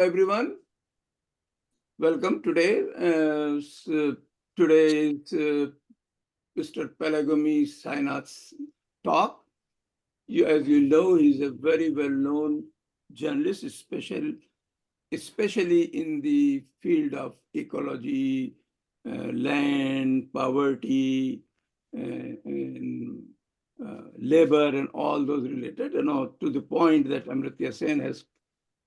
Everyone. Welcome today. Today is Mr. Palagummi Sainath's talk. As you know, he's a very well-known journalist, especially in the field of ecology, land, poverty, and labor, and all those related. To the point that Amartya Sen has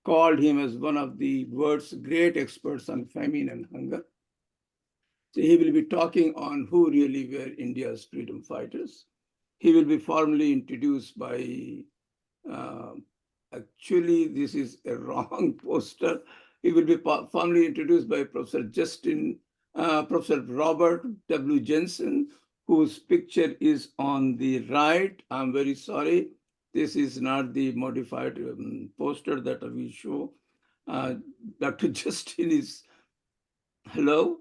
called him as one of the world's great experts on famine and hunger. So he will be talking on who really were India's freedom fighters. He will be formally introduced by, actually, this is a wrong poster. He will be formally introduced by Professor Robert W. Jensen, whose picture is on the right. I'm very sorry. This is not the modified poster that we show. Dr. Justin is, hello?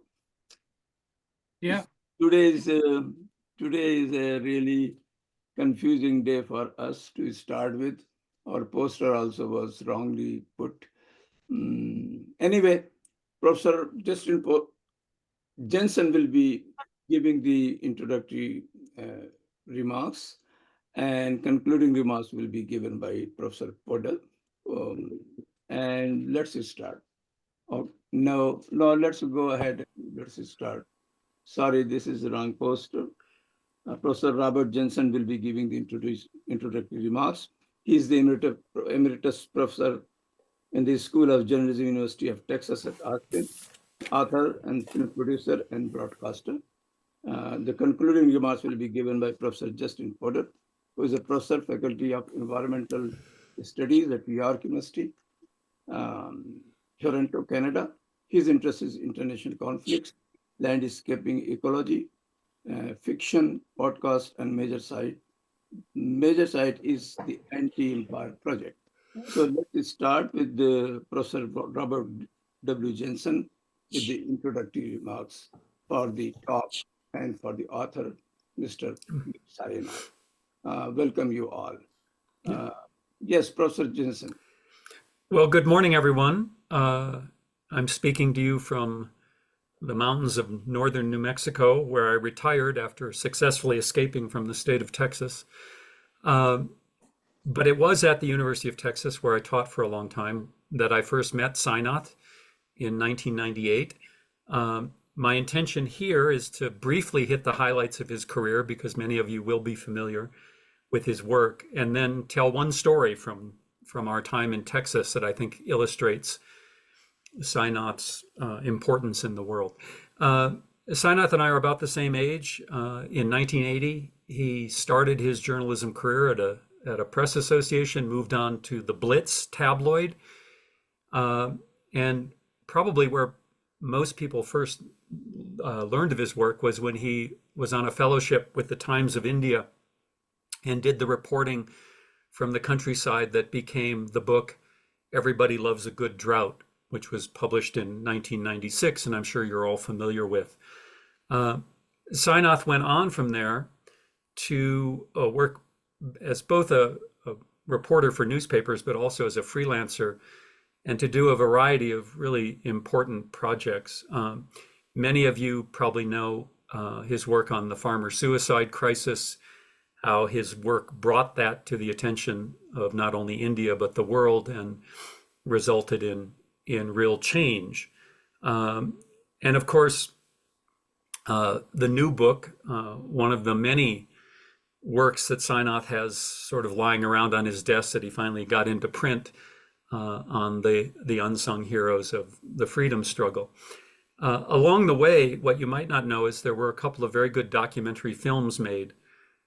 Yeah. Today is a really confusing day for us to start with. Our poster also was wrongly put. Anyway, Professor Justin Jensen will be giving the introductory remarks, and concluding remarks will be given by Professor Podal. And let's start. Oh, no, let's go ahead. Let's start. Sorry, this is the wrong poster. Professor Robert Jensen will be giving the introductory remarks. He is the emeritus professor in the School of Journalism, University of Texas at Austin, author and film producer and broadcaster. The concluding remarks will be given by Professor Justin Potter, who is a professor, faculty of environmental studies at York University, Toronto, Canada. His interest is international conflicts, landscaping ecology, fiction, podcast, and major site. Major site is the Anti-Empire Project. So let's start with the Professor Robert W. Jensen with the introductory remarks for the talk and for the author, Mr. Sainath. Welcome you all. Yes, Professor Jensen. Well, good morning, everyone. I'm speaking to you from the mountains of northern New Mexico, where I retired after successfully escaping from the state of Texas. But it was at the University of Texas, where I taught for a long time, that I first met Sainath in 1998. My intention here is to briefly hit the highlights of his career, because many of you will be familiar with his work, and then tell one story from our time in Texas that I think illustrates Sainath's importance in the world. Sainath and I are about the same age. In 1980, he started his journalism career at a press association, moved on to the Blitz tabloid, and probably where most people first learned of his work was when he was on a fellowship with the Times of India and did the reporting from the countryside that became the book Everybody Loves a Good Drought, which was published in 1996, and I'm sure you're all familiar with. Sainath went on from there to work as both a reporter for newspapers, but also as a freelancer, and to do a variety of really important projects. Many of you probably know his work on the farmer suicide crisis, how his work brought that to the attention of not only India, but the world, and resulted in real change. And of course, the new book, one of the many works that Sainath has sort of lying around on his desk that he finally got into print, on the unsung heroes of the freedom struggle. Along the way, what you might not know is there were a couple of very good documentary films made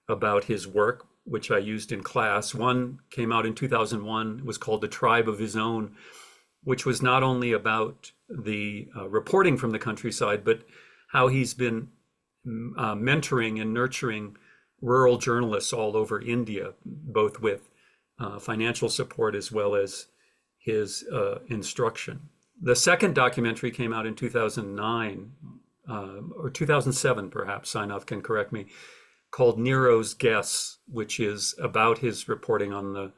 about his work, which I used in class. One came out in 2001. It was called The Tribe of His Own, which was not only about the reporting from the countryside, but how he's been mentoring and nurturing rural journalists all over India, both with financial support as well as his instruction. The second documentary came out in 2009, or 2007 perhaps, Sainath can correct me, called Nero's Guess, which is about his reporting on the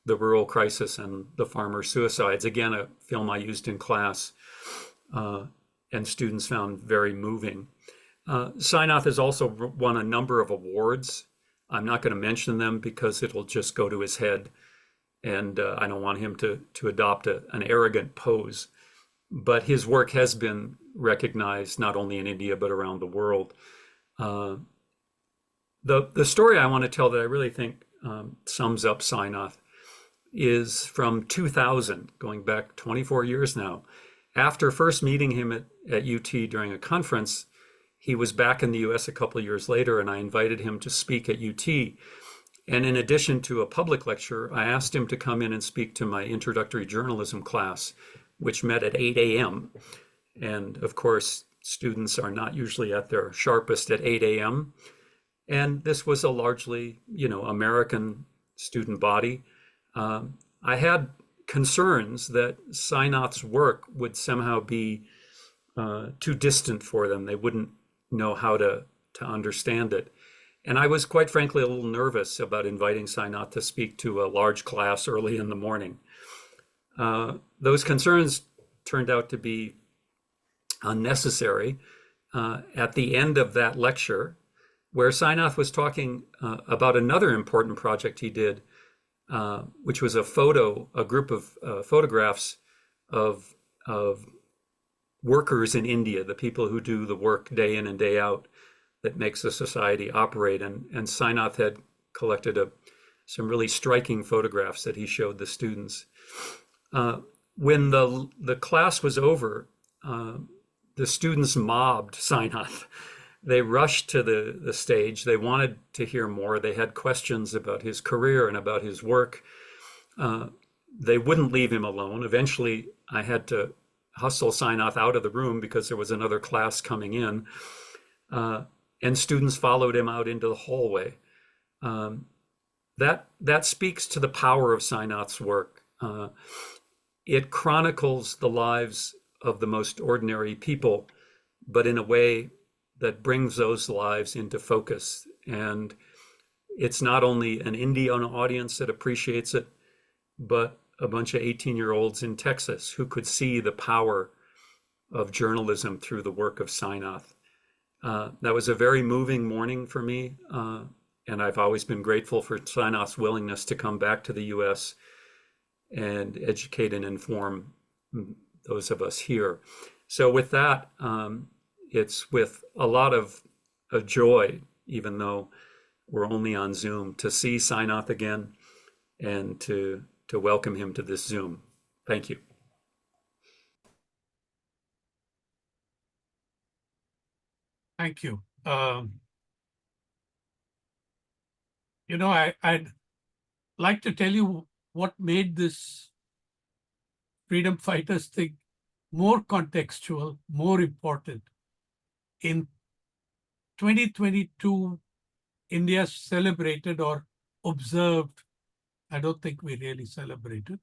the rural crisis and the farmer suicides. Again, a film I used in class, and students found very moving. Sainath has also won a number of awards. I'm not going to mention them because it'll just go to his head, and I don't want him to adopt an arrogant pose. But his work has been recognized not only in India but around the world. The story I want to tell that I really think sums up Sainath is from 2000, going back 24 years now. After first meeting him at UT during a conference, he was back in the US a couple of years later, and I invited him to speak at UT. And in addition to a public lecture, I asked him to come in and speak to my introductory journalism class, which met at 8 a.m. And of course, students are not usually at their sharpest at 8 a.m. And this was a largely, American student body. I had concerns that Sainath's work would somehow be too distant for them. They wouldn't know how to understand it. And I was quite frankly a little nervous about inviting Sainath to speak to a large class early in the morning. Those concerns turned out to be unnecessary. At the end of that lecture, where Sainath was talking about another important project he did, which was a group of photographs of workers in India, the people who do the work day in and day out that makes the society operate. And Sainath had collected some really striking photographs that he showed the students. When the class was over, the students mobbed Sainath. They rushed to the stage. They wanted to hear more. They had questions about his career and about his work. They wouldn't leave him alone. Eventually, I had to hustle Sainath out of the room because there was another class coming in. And students followed him out into the hallway. That speaks to the power of Sainath's work. It chronicles the lives of the most ordinary people, but in a way that brings those lives into focus. And it's not only an Indian audience that appreciates it, but a bunch of 18-year-olds in Texas who could see the power of journalism through the work of Sainath. That was a very moving morning for me, and I've always been grateful for Sainath's willingness to come back to the US and educate and inform those of us here. So with that, it's with a lot of joy, even though we're only on Zoom, to see Sainath again and to welcome him to this Zoom. Thank you. Thank you. I'd like to tell you what made this freedom fighters thing more contextual, more important. In 2022, India celebrated or observed, I don't think we really celebrated,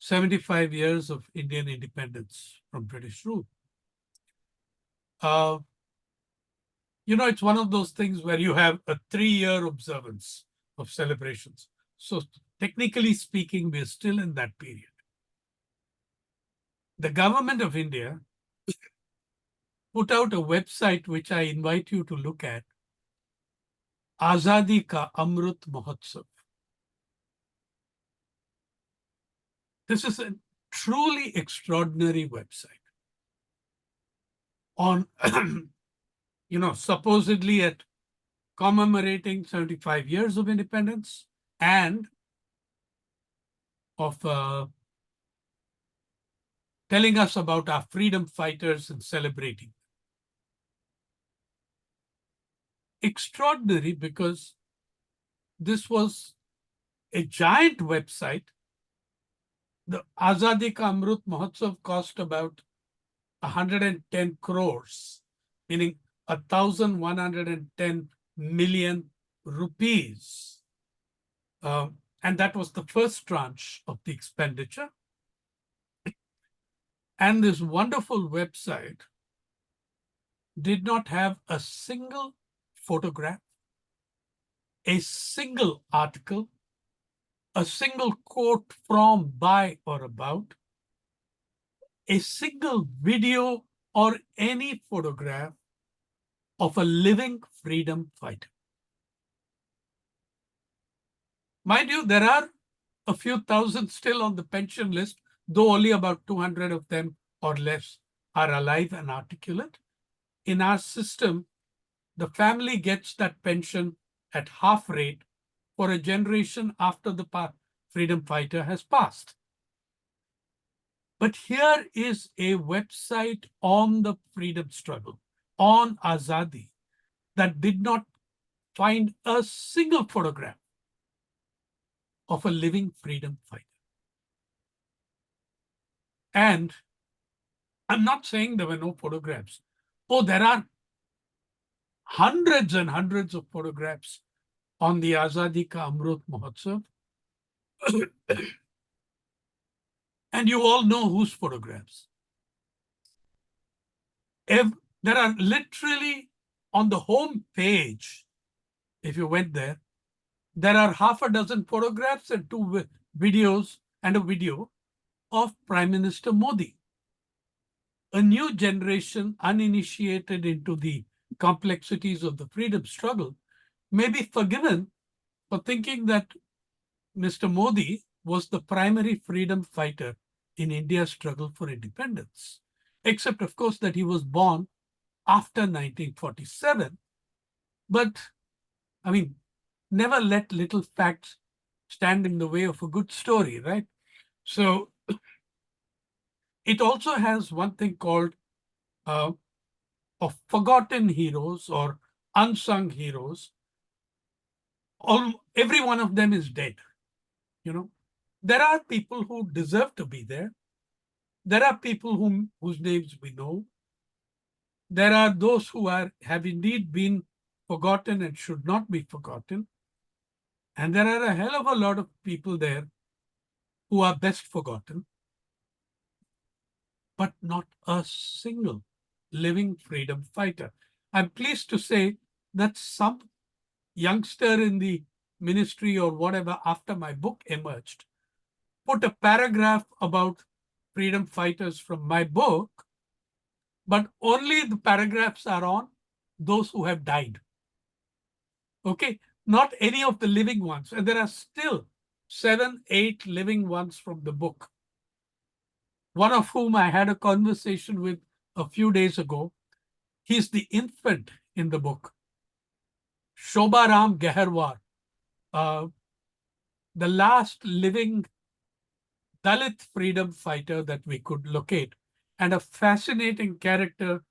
75 years of Indian independence from British rule. It's one of those things where you have a 3-year observance of celebrations. So technically speaking, we're still in that period. The government of India put out a website which I invite you to look at, Azadi Ka Amrut Mahotsav. This is a truly extraordinary website on, supposedly at commemorating 75 years of independence and of telling us about our freedom fighters and celebrating. Extraordinary because this was a giant website. The Azadi Ka Amrut Mahotsav cost about 110 crores, meaning 1,110 million rupees. And that was the first tranche of the expenditure. And this wonderful website did not have a single photograph, a single article, a single quote from, by, or about, a single video, or any photograph of a living freedom fighter. Mind you, there are a few thousand still on the pension list, though only about 200 of them or less are alive and articulate. In our system, the family gets that pension at half rate for a generation after the freedom fighter has passed. But here is a website on the freedom struggle, on Azadi, that did not find a single photograph of a living freedom fighter. And I'm not saying there were no photographs. Oh, there are hundreds and hundreds of photographs on the Azadi Ka Amrut Mahotsav. And you all know whose photographs. There are literally on the home page, if you went there, there are half a dozen photographs and two videos and a video of Prime Minister Modi. A new generation uninitiated into the complexities of the freedom struggle may be forgiven for thinking that Mr. Modi was the primary freedom fighter in India's struggle for independence, except, of course, that he was born after 1947. But, I mean, never let little facts stand in the way of a good story, right? So it also has one thing called of forgotten heroes or unsung heroes. Every one of them is dead. You know, there are people who deserve to be there. There are people whose names we know. There are those who have indeed been forgotten and should not be forgotten. And there are a hell of a lot of people there who are best forgotten, but not a single living freedom fighter. I'm pleased to say that some youngster in the ministry or whatever after my book emerged put a paragraph about freedom fighters from my book, but only the paragraphs are on those who have died. Okay, not any of the living ones. And there are still 7, 8 living ones from the book. One of whom I had a conversation with a few days ago. He's the infant in the book. Shobharam Geharwar, the last living Dalit freedom fighter that we could locate, and a fascinating character.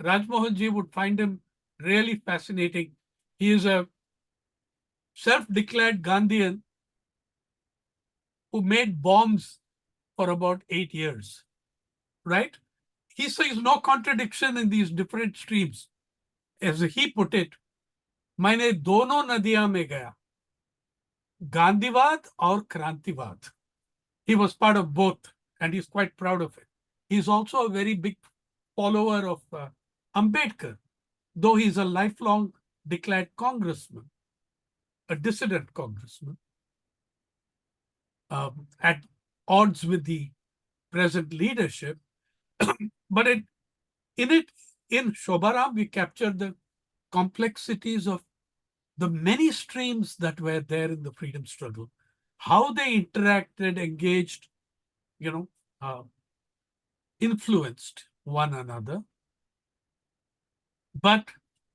Rajmohanji would find him really fascinating. He is a self-declared Gandhian who made bombs for about 8 years, right? He sees no contradiction in these different streams. As he put it, मैंने दोनों नदियां में गया, गांधीवाद और क्रांतिवाद. He was part of both, and he's quite proud of it. He's also a very big follower of Ambedkar, though he's a lifelong declared congressman, a dissident congressman, at odds with the present leadership. But in Shobharam, we captured the complexities of the many streams that were there in the freedom struggle, how they interacted, engaged, influenced one another. But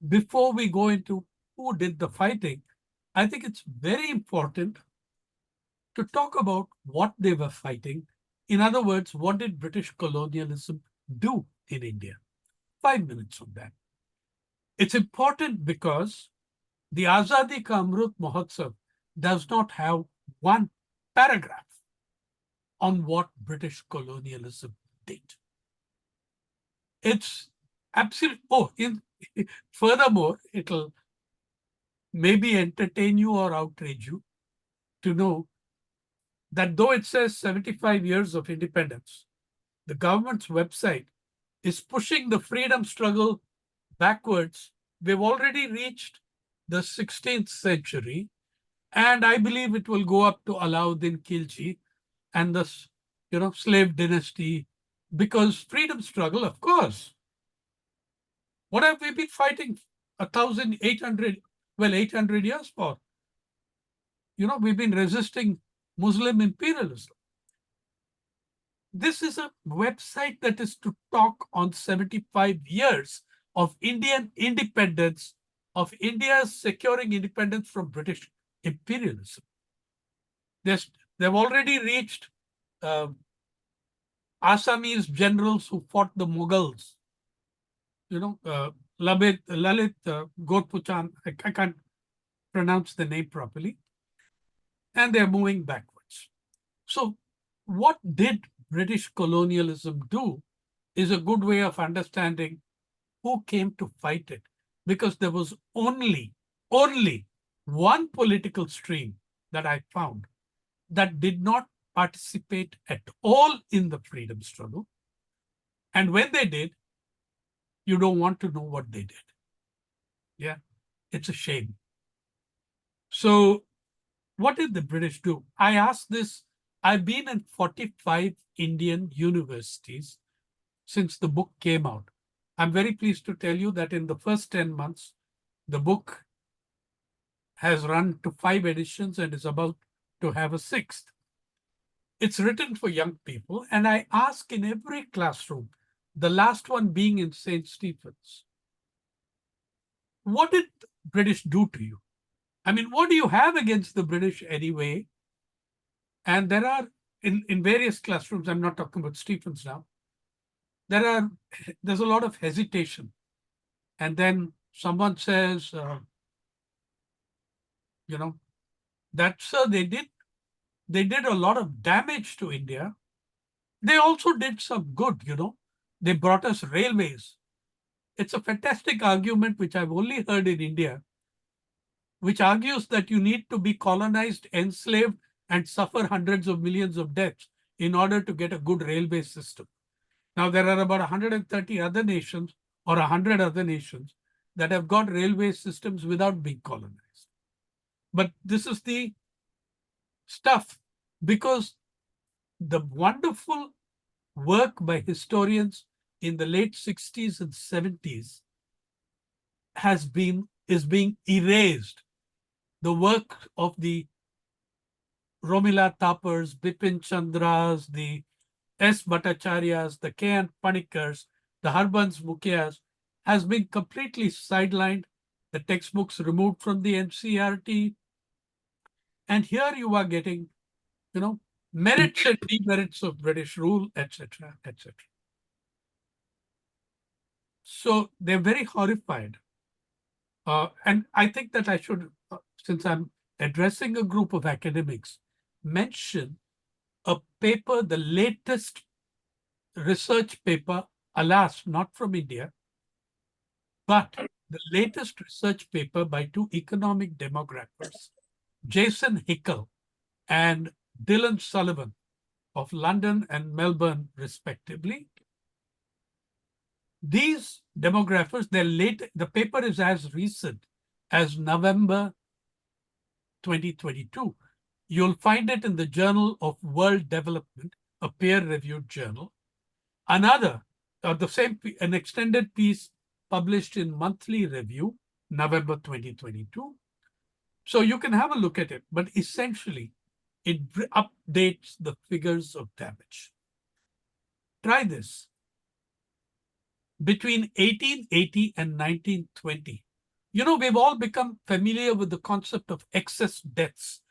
before we go into who did the fighting, I think it's very important to talk about what they were fighting. In other words, what did British colonialism do in India? 5 minutes on that. It's important because the Azadi Ka Amrut Mahotsav does not have one paragraph on what British colonialism did. It's absolute. Furthermore, it'll maybe entertain you or outrage you to know that though it says 75 years of independence, the government's website is pushing the freedom struggle backwards. We've already reached the 16th century, And I believe it will go up to Alauddin Khilji and the slave dynasty, because freedom struggle, of course. What have we been fighting 800 years for? We've been resisting Muslim imperialism. This is a website that is to talk on 75 years of Indian independence, of India's securing independence from British imperialism. They've already reached Assamese generals who fought the Mughals. Lalit Gorpuchan, I can't pronounce the name properly. And they're moving backwards. So what did British colonialism do is a good way of understanding who came to fight it, because there was only one political stream that I found that did not participate at all in the freedom struggle. And when they did, you don't want to know what they did. Yeah, it's a shame. So what did the British do? I asked this. I've been in 45 Indian universities since the book came out. I'm very pleased to tell you that in the first 10 months, the book has run to 5 editions and is about to have a 6th. It's written for young people, and I ask in every classroom, the last one being in St. Stephen's, what did the British do to you? I mean, what do you have against the British anyway? And there are, in various classrooms, I'm not talking about Stephen's now, there's a lot of hesitation. And then someone says, that, sir, they did a lot of damage to India. They also did some good, They brought us railways. It's a fantastic argument, which I've only heard in India, which argues that you need to be colonized, enslaved, and suffer hundreds of millions of deaths in order to get a good railway system. Now, there are about 130 other nations or 100 other nations that have got railway systems without being colonized. But this is the stuff, because the wonderful work by historians in the late 60s and 70s is being erased. The work of the Romila Thapars, Bipin Chandras, the S. Bhattacharyas, the K.N. Panikars, the Harbans Mukhias has been completely sidelined, the textbooks removed from the NCERT. And here you are getting, merits and demerits of British rule, etc., etc. So they're very horrified. And I think that I should, since I'm addressing a group of academics, mention a paper, the latest research paper, alas, not from India, but the latest research paper by 2 economic demographers, Jason Hickel and Dylan Sullivan of London and Melbourne, respectively. These demographers, the paper is as recent as November 2022. You'll find it in the Journal of World Development, a peer-reviewed journal. Another, an extended piece published in Monthly Review, November 2022. So you can have a look at it, but essentially, it updates the figures of damage. Try this. Between 1880 and 1920, we've all become familiar with the concept of excess deaths.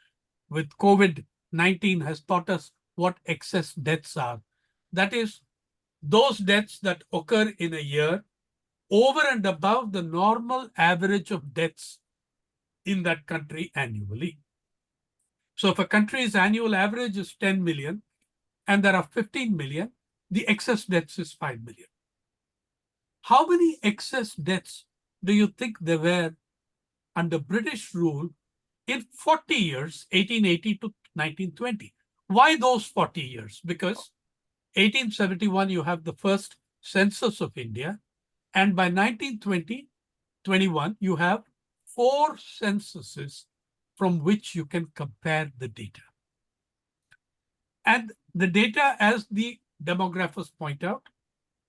With COVID-19 has taught us what excess deaths are. That is, those deaths that occur in a year over and above the normal average of deaths in that country annually. So if a country's annual average is 10 million and there are 15 million, the excess deaths is 5 million. How many excess deaths do you think there were under British rule in 40 years, 1880 to 1920? Why those 40 years? Because 1871, you have the first census of India. And by 1920, 21, you have 4 censuses from which you can compare the data. And the data, as the demographers point out,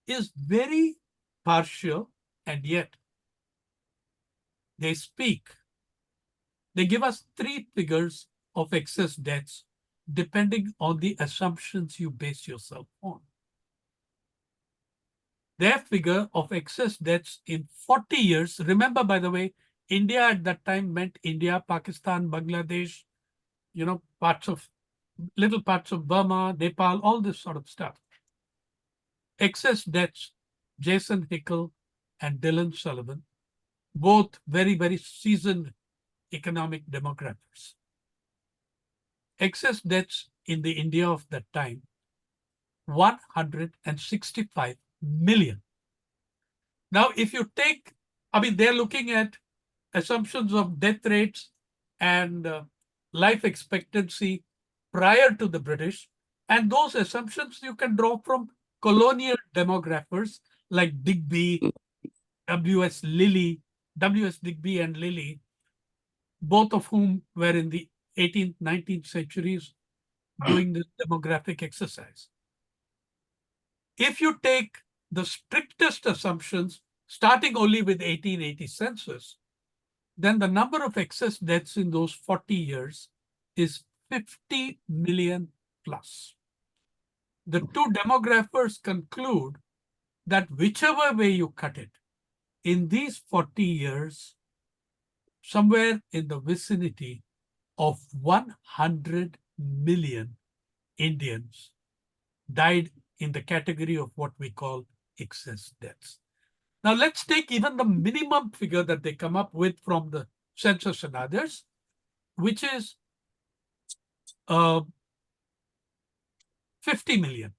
is very partial, and yet they speak. They give us three figures of excess deaths depending on the assumptions you base yourself on. Their figure of excess deaths in 40 years, remember, by the way, India at that time meant India, Pakistan, Bangladesh, little parts of Burma, Nepal, all this sort of stuff. Excess deaths, Jason Hickel and Dylan Sullivan, both very, very seasoned economic demographers. Excess deaths in the India of that time, 165 million. Now, if you take, they're looking at assumptions of death rates and life expectancy prior to the British. And those assumptions you can draw from colonial demographers like Digby, W.S. Digby and Lilly, both of whom were in the 18th, 19th centuries doing this demographic exercise. If you take the strictest assumptions, starting only with 1880 census, then the number of excess deaths in those 40 years is 50 million plus. The two demographers conclude that whichever way you cut it, in these 40 years, somewhere in the vicinity of 100 million Indians died in the category of what we call excess deaths. Now, let's take even the minimum figure that they come up with from the census and others, which is 50 million.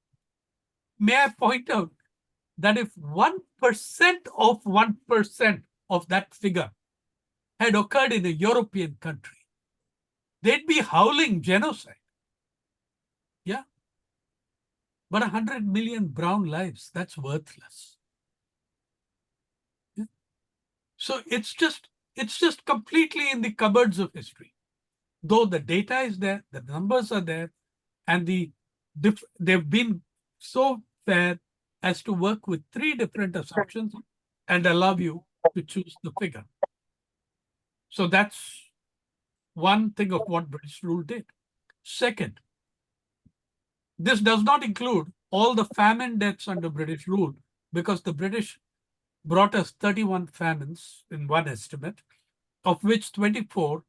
May I point out that if 1% of 1% of that figure had occurred in a European country, they'd be howling genocide. Yeah. But 100 million brown lives, that's worthless. Yeah. So it's just completely in the cupboards of history. Though the data is there, the numbers are there, and they've been so fair as to work with three different assumptions and allow you to choose the figure. So that's one thing of what British rule did. Second, this does not include all the famine deaths under British rule, because the British brought us 31 famines in one estimate, of which 24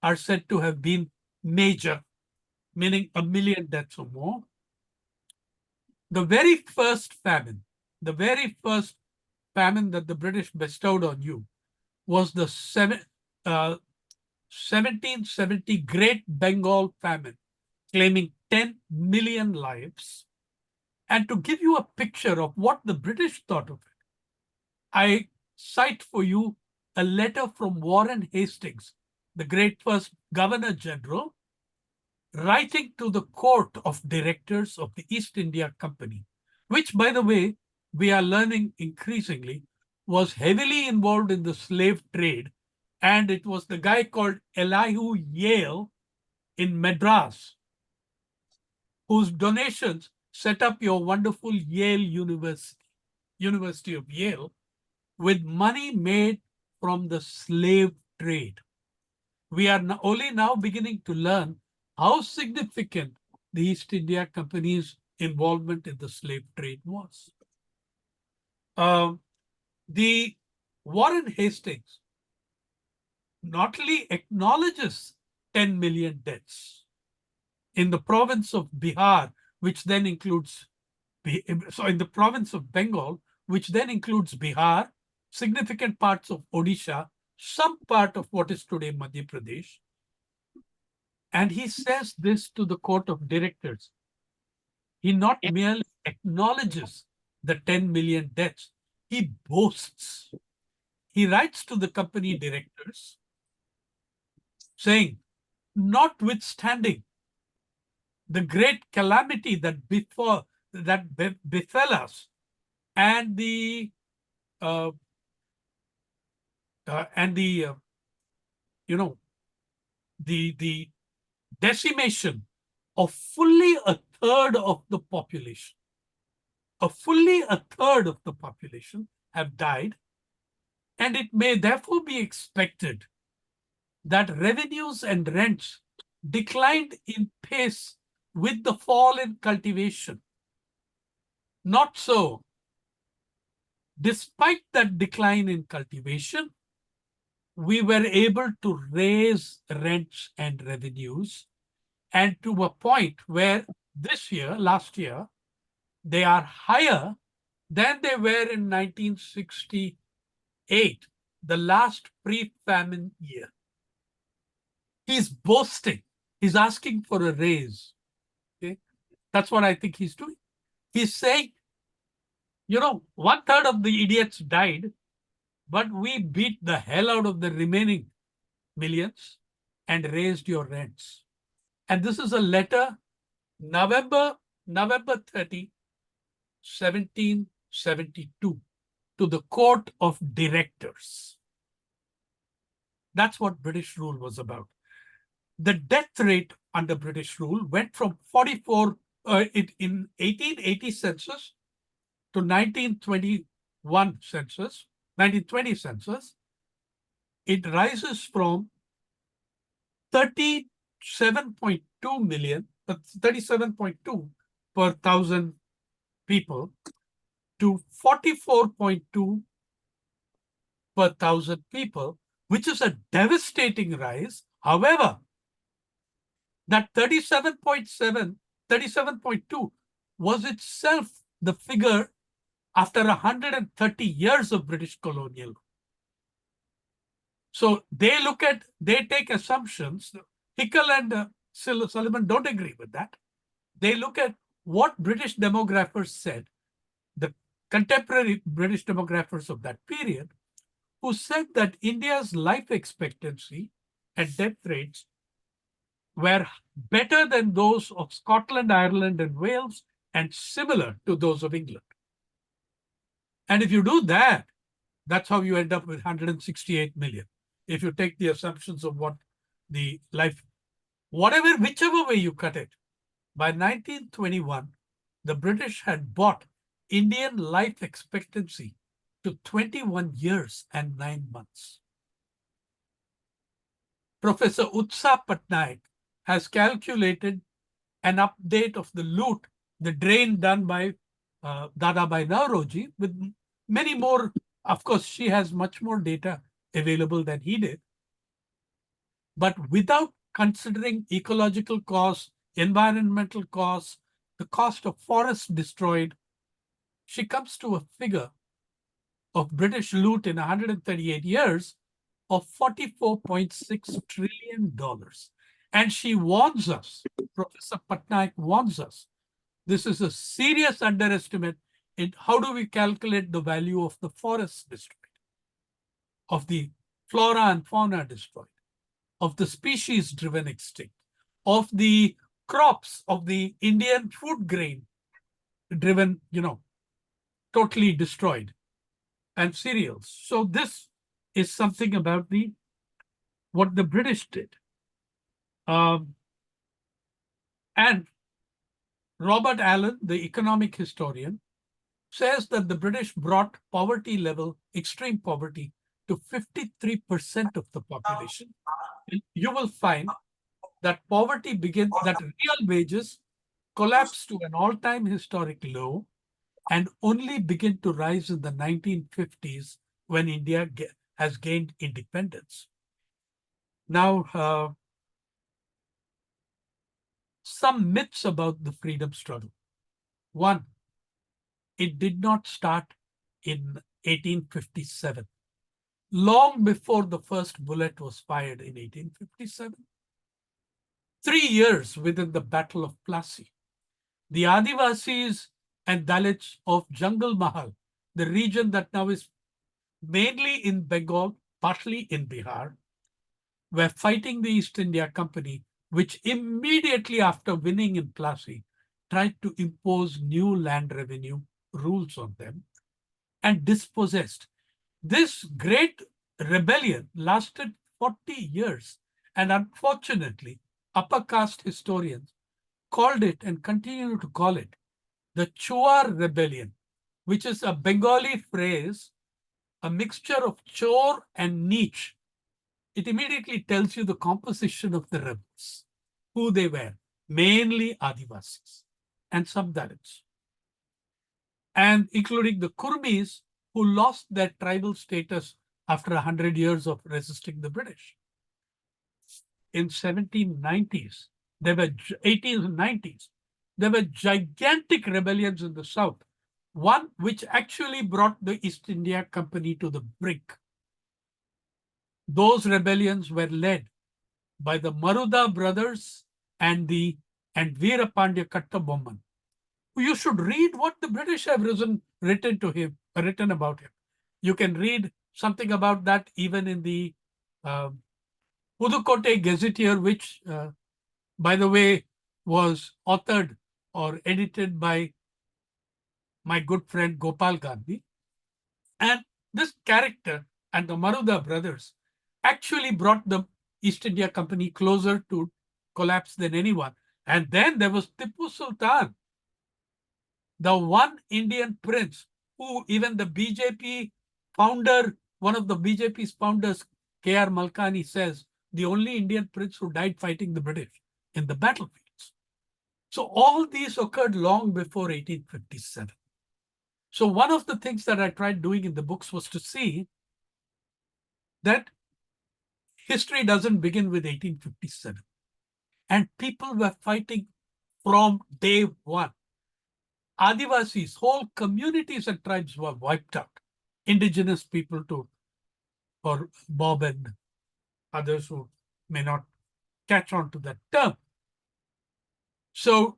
are said to have been major, meaning 1 million deaths or more. The very first famine that the British bestowed on you was the 1770 Great Bengal Famine, claiming 10 million lives. And to give you a picture of what the British thought of it, I cite for you a letter from Warren Hastings, the great first Governor General, writing to the court of directors of the East India Company, which, by the way, we are learning increasingly, was heavily involved in the slave trade. And it was the guy called Elihu Yale in Madras whose donations set up your wonderful Yale University of Yale, with money made from the slave trade. We are only now beginning to learn how significant the East India Company's involvement in the slave trade was. The Warren Hastings not only acknowledges 10 million deaths in the province of Bihar, which then includes, in the province of Bengal, which then includes Bihar, significant parts of Odisha, some part of what is today Madhya Pradesh. And he says this to the court of directors. He not merely acknowledges the 10 million deaths, he boasts. He writes to the company directors saying, notwithstanding the great calamity that befell us, and the the decimation of fully a third of the population. Fully a third of the population have died, and it may therefore be expected that revenues and rents declined in pace with the fall in cultivation. Not so. Despite that decline in cultivation, we were able to raise rents and revenues, and to a point where this year, last year, they are higher than they were in 1968, the last pre-famine year. He's boasting. He's asking for a raise. Okay? That's what I think he's doing. He's saying, you know, 1/3 of the idiots died, but we beat the hell out of the remaining millions and raised your rents. And this is a letter, November 30, 1772, to the Court of Directors. That's what British rule was about. The death rate under British rule went from 44 in 1880 census to 1921 census, 1920 census. It rises from 37.2 million, 37.2 per thousand people to 44.2 per thousand people, which is a devastating rise. However, that 37.2 was itself the figure after 130 years of British colonial. So they take assumptions. Hickel and Sullivan don't agree with that. They look at what British demographers said, the contemporary British demographers of that period, who said that India's life expectancy and death rates were better than those of Scotland, Ireland, and Wales, and similar to those of England. And if you do that, that's how you end up with 168 million. If you take the assumptions of what the life, whichever way you cut it, by 1921, the British had brought Indian life expectancy to 21 years and 9 months. Professor Utsa Patnaik has calculated an update of the loot, the drain done by Dadabhai Nauroji, with many more. Of course, she has much more data available than he did. But without considering ecological costs, environmental costs, the cost of forests destroyed, she comes to a figure of British loot in 138 years of $44.6 trillion. And she warns us, Professor Patnaik warns us, this is a serious underestimate in how do we calculate the value of the forests destroyed, of the flora and fauna destroyed, of the species driven extinct, of the crops of the Indian food grain driven, totally destroyed, and cereals. So this is something about what the British did. And Robert Allen, the economic historian, says that the British brought poverty level, extreme poverty, to 53% of the population. And you will find that that real wages collapsed to an all-time historic low and only begin to rise in the 1950s when India has gained independence. Now, some myths about the freedom struggle. One, it did not start in 1857. Long before the first bullet was fired in 1857. 3 years within the Battle of Plassey, the Adivasis and Dalits of Jungle Mahal, the region that now is mainly in Bengal, partly in Bihar, were fighting the East India Company, which immediately after winning in Plassey, tried to impose new land revenue rules on them and dispossessed. This great rebellion lasted 40 years And unfortunately, upper caste historians called it and continue to call it the Chuar Rebellion, which is a Bengali phrase, a mixture of chor and niche. It immediately tells you the composition of the rebels, who they were, mainly Adivasis and some Dalits, and including the Kurmis, who lost their tribal status after 100 years of resisting the British. In 1790s, there were 80s and 90s, there were gigantic rebellions in the south, one which actually brought the East India Company to the brink. Those rebellions were led by the Maruda brothers and Veerapandya Kattabomman. You should read what the British have written about him. You can read something about that even in the Pudukkottai Gazetteer, which, by the way, was authored or edited by my good friend Gopal Gandhi. And this character and the Maruda brothers actually brought the East India Company closer to collapse than anyone. And then there was Tipu Sultan, the one Indian prince who even the BJP founder, one of the BJP's founders, K.R. Malkani, says the only Indian prince who died fighting the British in the battlefields. So all these occurred long before 1857. So one of the things that I tried doing in the books was to see that history doesn't begin with 1857. And people were fighting from day one. Adivasis, whole communities and tribes were wiped out. Indigenous people too, or Bob and others who may not catch on to that term. So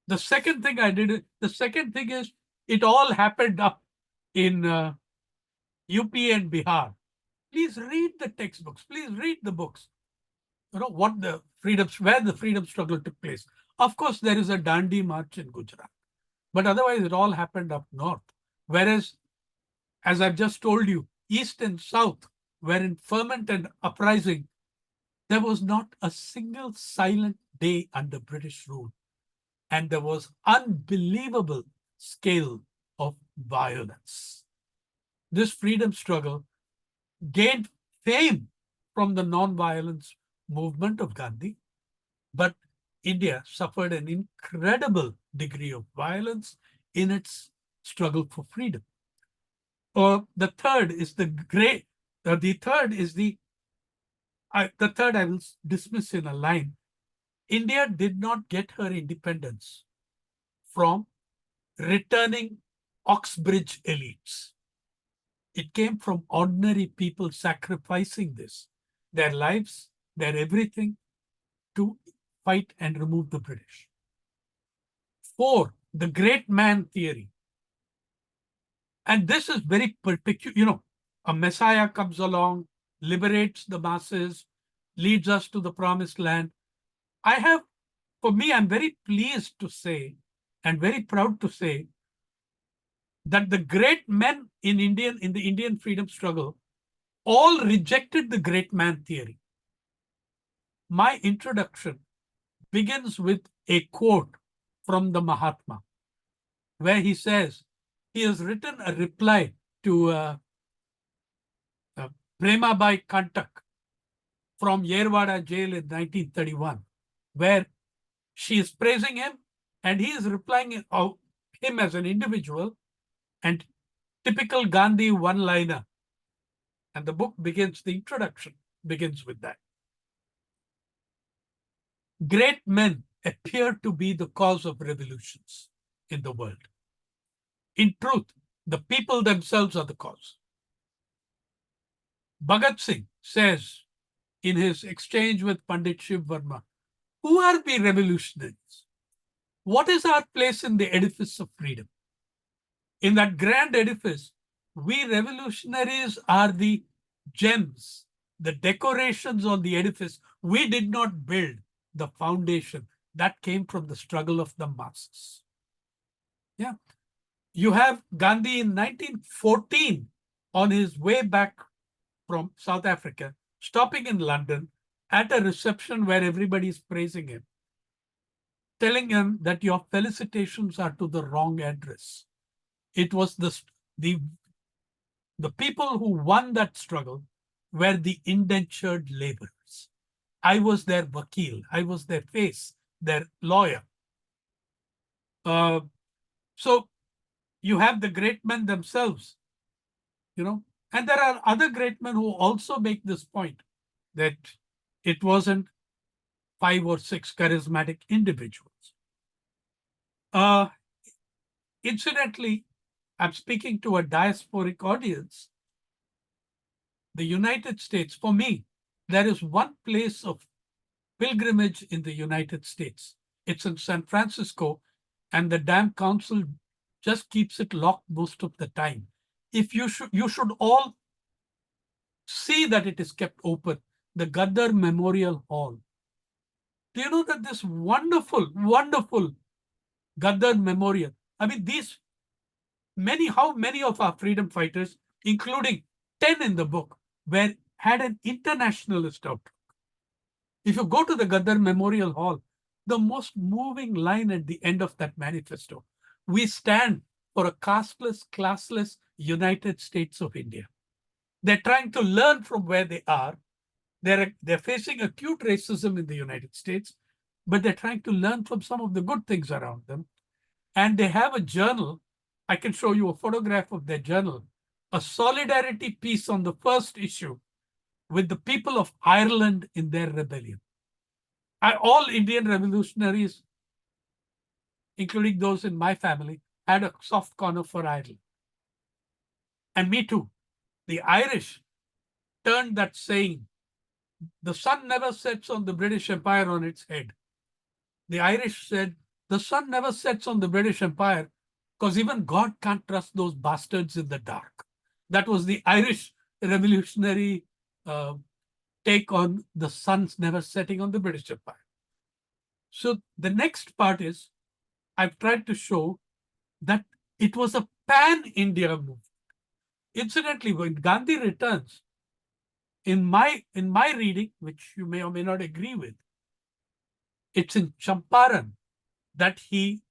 the second thing is it all happened up in UP and Bihar. Please read the textbooks. Please read the books. You know where the freedom struggle took place. Of course, there is a Dandi March in Gujarat, but otherwise it all happened up north. Whereas, as I've just told you, east and south were in ferment and uprising. There was not a single silent day under British rule, and there was unbelievable scale of violence. This freedom struggle gained fame from the non-violence movement of Gandhi, but India suffered an incredible degree of violence in its struggle for freedom. The third I will dismiss in a line. India did not get her independence from returning Oxbridge elites. It came from ordinary people sacrificing their lives, their everything, to fight and remove the British. 4, the great man theory. And this is very particular. A Messiah comes along, liberates the masses, leads us to the promised land. I'm very pleased to say and very proud to say that the great men in the Indian freedom struggle all rejected the great man theory. My introduction begins with a quote from the Mahatma, where he says he has written a reply to Premabai Kantak from Yerwada jail in 1931, where she is praising him and he is replying him as an individual, and typical Gandhi one-liner. And the introduction begins with that. Great men appear to be the cause of revolutions in the world. In truth, the people themselves are the cause. Bhagat Singh says in his exchange with Pandit Shiv Verma, who are we revolutionaries? What is our place in the edifice of freedom? In that grand edifice, we revolutionaries are the gems, the decorations on the edifice. We did not build the foundation. That came from the struggle of the masses. Yeah. You have Gandhi in 1914 on his way back from South Africa stopping in London at a reception where everybody is praising him, telling him that your felicitations are to the wrong address. It was the people who won that struggle were the indentured laborers. I was their vakil. I was their face, their lawyer. So you have the great men themselves, and there are other great men who also make this point that it wasn't 5 or 6 charismatic individuals. Incidentally, I'm speaking to a diasporic audience. The United States, for me, there is one place of pilgrimage in the United States. It's in San Francisco, and the damn council just keeps it locked most of the time. If you should all see that it is kept open, the Gaddar Memorial Hall. Do you know that this wonderful, wonderful Gaddar Memorial, I mean, how many of our freedom fighters, including 10 in the book, had an internationalist outlook? If you go to the Gaddar Memorial Hall, the most moving line at the end of that manifesto, we stand for a casteless, classless United States of India. They're trying to learn from where they are. They're facing acute racism in the United States, but they're trying to learn from some of the good things around them. And they have a journal. I can show you a photograph of their journal, a solidarity piece on the first issue with the people of Ireland in their rebellion. All Indian revolutionaries, including those in my family, had a soft corner for Ireland. And me too. The Irish turned that saying, the sun never sets on the British Empire, on its head. The Irish said, the sun never sets on the British Empire because even God can't trust those bastards in the dark. That was the Irish revolutionary take on the sun's never setting on the British Empire. So the next part is, I've tried to show that it was a pan-India movement. Incidentally, when Gandhi returns, in my reading, which you may or may not agree with, it's in Champaran that he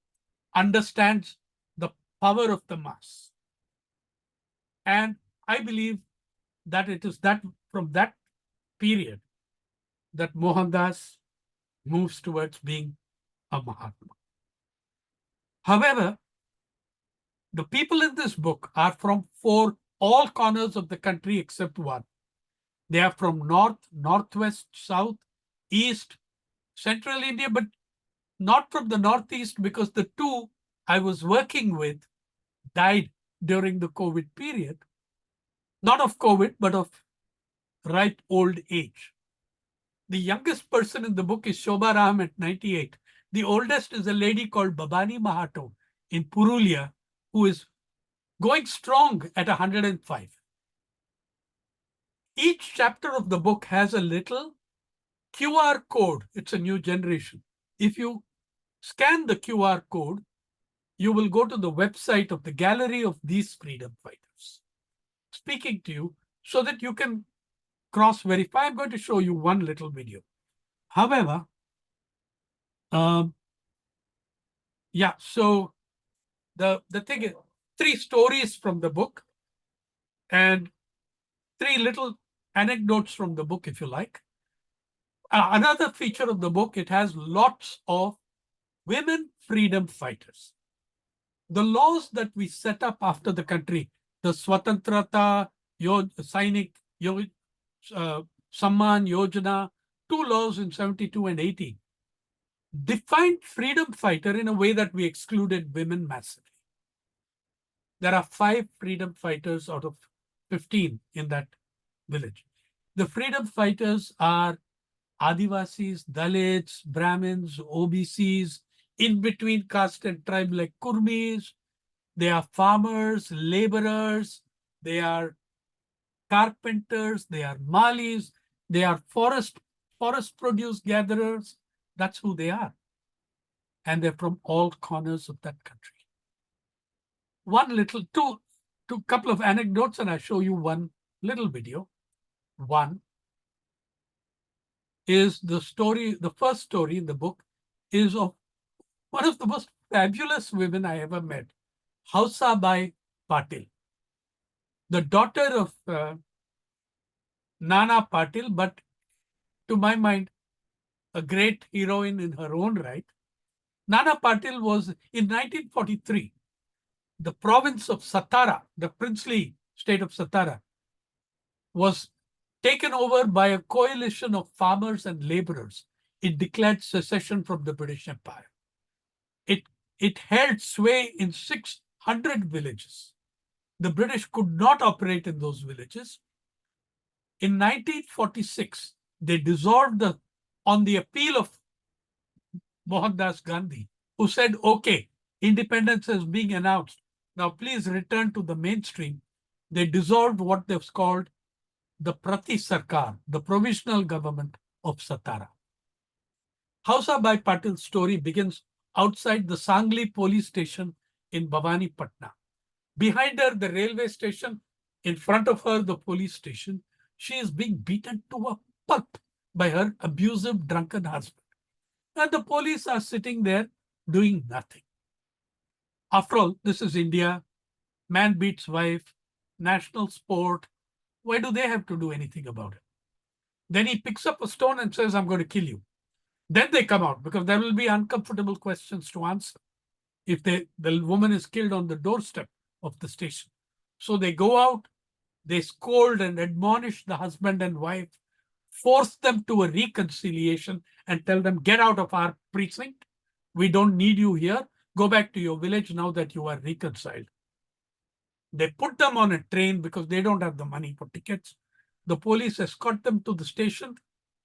understands the power of the mass. And I believe that it is that from that period that Mohandas moves towards being a Mahatma. However, the people in this book are from all corners of the country except one. They are from north, northwest, south, east, central India, but not from the northeast, because the two I was working with died during the COVID period. Not of COVID, but of ripe old age. The youngest person in the book is Shobha Ram at 98. The oldest is a lady called Babani Mahato in Purulia, who is going strong at 105. Each chapter of the book has a little QR code. It's a new generation. If you scan the QR code, you will go to the website of the gallery of these freedom fighters speaking to you so that you can cross-verify. I'm going to show you one little video. However, so the thing is, 3 stories from the book and 3 little anecdotes from the book, if you like. Another feature of the book, it has lots of women freedom fighters. The laws that we set up after the country, the Swatantrata, Sainik, Samman, Yojana, 2 laws in 72 and 80, defined freedom fighter in a way that we excluded women massively. There are 5 freedom fighters out of 15 in that village. The freedom fighters are Adivasis, Dalits, Brahmins, OBCs, in between caste and tribe like Kurmis. They are farmers, laborers, they are carpenters, they are malis, they are forest produce gatherers. That's who they are. And they're from all corners of that country. Two couple of anecdotes, and I show you one little video. One, is the story, the first story in the book is of one of the most fabulous women I ever met, Hausabai Patil, the daughter of Nana Patil, but to my mind, a great heroine in her own right. Nana Patil was in 1943, the province of Satara, the princely state of Satara, was taken over by a coalition of farmers and laborers. It declared secession from the British Empire. It held sway in 600 villages. The British could not operate in those villages. In 1946, they dissolved on the appeal of Mohandas Gandhi, who said, okay, independence is being announced. Now please return to the mainstream. They dissolved what they've called the Prati Sarkar, the provisional government of Satara. Hausabai Patil's story begins outside the Sangli police station in Bhavani Patna. Behind her, the railway station. In front of her, the police station. She is being beaten to a pulp by her abusive, drunken husband. And the police are sitting there doing nothing. After all, this is India. Man beats wife, national sport. Why do they have to do anything about it? Then he picks up a stone and says, I'm going to kill you. Then they come out because there will be uncomfortable questions to answer if the woman is killed on the doorstep of the station. So they go out, they scold and admonish the husband and wife, force them to a reconciliation and tell them, get out of our precinct. We don't need you here. Go back to your village now that you are reconciled. They put them on a train because they don't have the money for tickets. The police escort them to the station,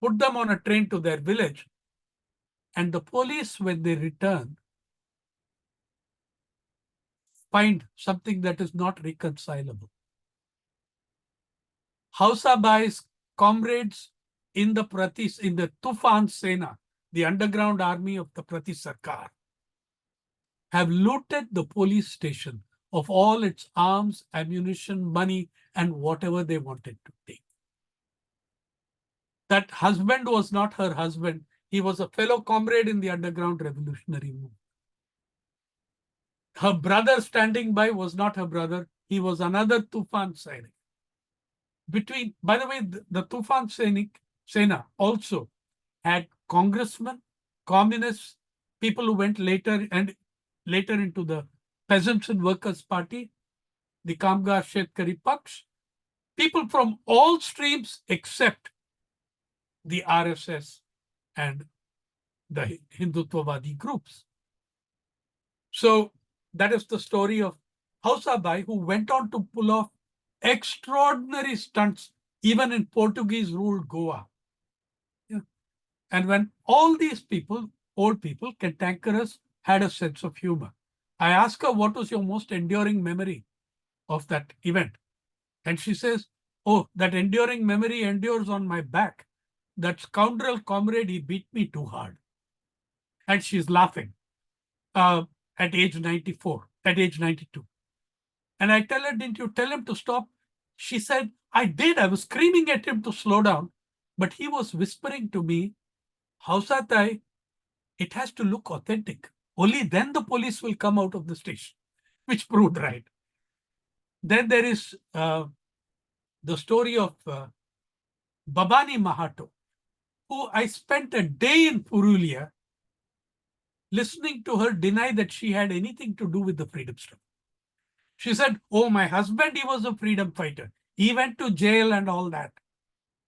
put them on a train to their village. And the police, when they return, find something that is not reconcilable. Hausabai's comrades in the Tufan Sena, the underground army of the Prati Sarkar, have looted the police station of all its arms, ammunition, money, and whatever they wanted to take. That husband was not her husband. He was a fellow comrade in the underground revolutionary movement. Her brother standing by was not her brother. He was another Tufan Sainik. By the way, the Tufan Sena also had congressmen, communists, people who went later into the Peasants and Workers' Party, the Kamgar Shetkari Paksh, people from all streams except the RSS and the Hindutvavadi groups. So that is the story of Hausabai, who went on to pull off extraordinary stunts, even in Portuguese-ruled Goa. Yeah. And when all these people, old people, cantankerous, had a sense of humor, I asked her, what was your most enduring memory of that event? And she says, oh, that enduring memory endures on my back. That scoundrel comrade, he beat me too hard. And she's laughing at age 92. And I tell her, didn't you tell him to stop? She said, I did. I was screaming at him to slow down. But he was whispering to me, Hausatai, it has to look authentic. Only then the police will come out of the station, which proved right. Then there is the story of Babani Mahato, who I spent a day in Purulia listening to her deny that she had anything to do with the freedom struggle. She said, oh, my husband, he was a freedom fighter. He went to jail and all that.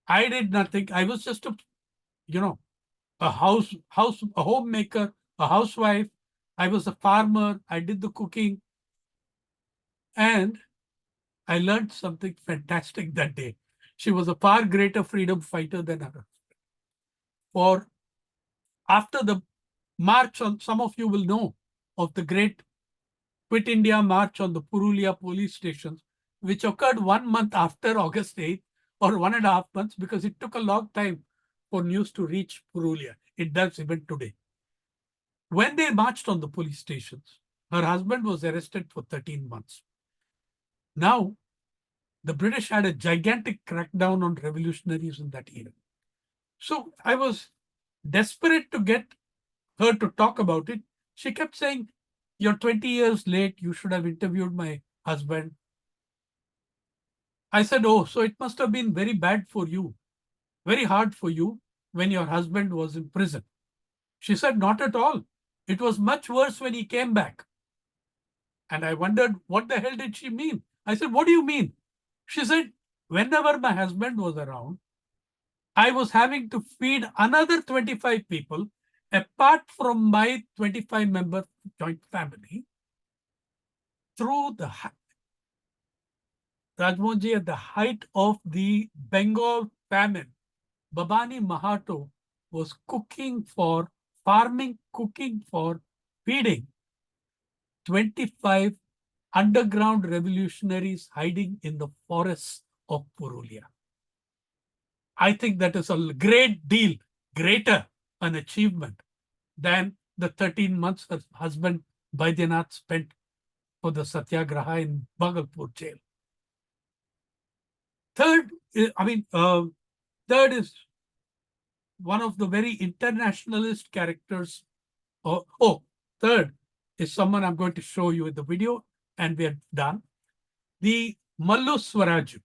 I did nothing. I was just a homemaker, a housewife. I was a farmer. I did the cooking. And I learned something fantastic that day. She was a far greater freedom fighter than her husband. For after the march, some of you will know of the great Quit India march on the Purulia police stations, which occurred 1 month after August 8th, or 1.5 months, because it took a long time for news to reach Purulia. It does even today. When they marched on the police stations, her husband was arrested for 13 months. Now, the British had a gigantic crackdown on revolutionaries in that era. So I was desperate to get her to talk about it. She kept saying, "You're 20 years late. You should have interviewed my husband." I said, "Oh, so it must have been very bad for you, very hard for you when your husband was in prison." She said, "Not at all. It was much worse when he came back." And I wondered, what the hell did she mean? I said, "What do you mean?" She said, "Whenever my husband was around, I was having to feed another 25 people apart from my 25-member joint family through the Rajmohanji, at the height of the Bengal famine. Babani Mahato was cooking for feeding 25 underground revolutionaries hiding in the forests of Purulia. I think that is a great deal greater an achievement than the 13 months her husband Baidyanath spent for the Satyagraha in Bhagalpur jail. Third is one of the very internationalist characters. Third is someone I'm going to show you in the video, and we are done. The Mallu Swaraj.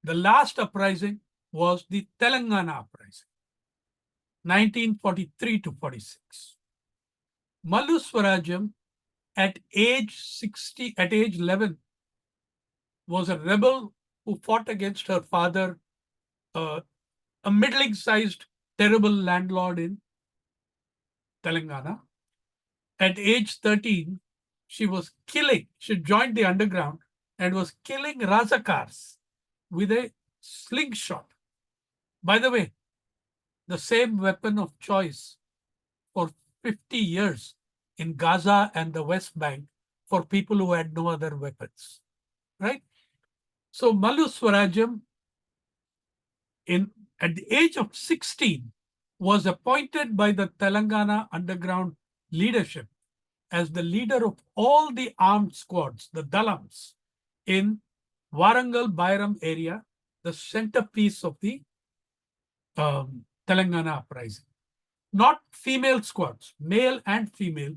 The last uprising was the Telangana uprising, 1943 to 46. Mallu Swarajam, at age 11, was a rebel who fought against her father, a middling-sized, terrible landlord in Telangana. At age 13, she joined the underground and was killing Razakars with a slingshot. By the way, the same weapon of choice for 50 years in Gaza and the West Bank for people who had no other weapons, right? So Mallu Swarajam, at the age of 16, was appointed by the Telangana underground leadership as the leader of all the armed squads, the Dalams, in Warangal Bairam area, the centerpiece of the Telangana uprising. Not female squads, male and female.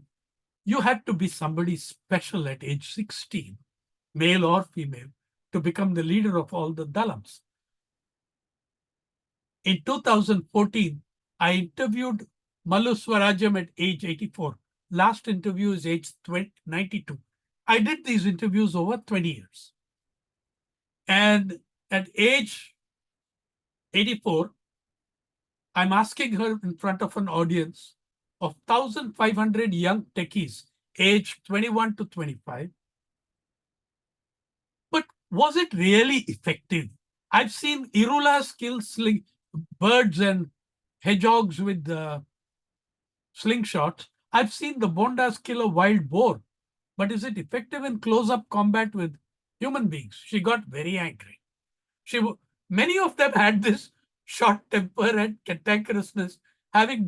You had to be somebody special at age 16, male or female, to become the leader of all the Dalams. In 2014, I interviewed Mallu Swarajam at age 84. Last interview is age 92. I did these interviews over 20 years. And at age 84, I'm asking her in front of an audience of 1,500 young techies, aged 21 to 25. But was it really effective? I've seen Irulas kill birds and hedgehogs with slingshots. I've seen the Bondas kill a wild boar. But is it effective in close-up combat with human beings? She got very angry. Many of them had this short temper and cantankerousness, having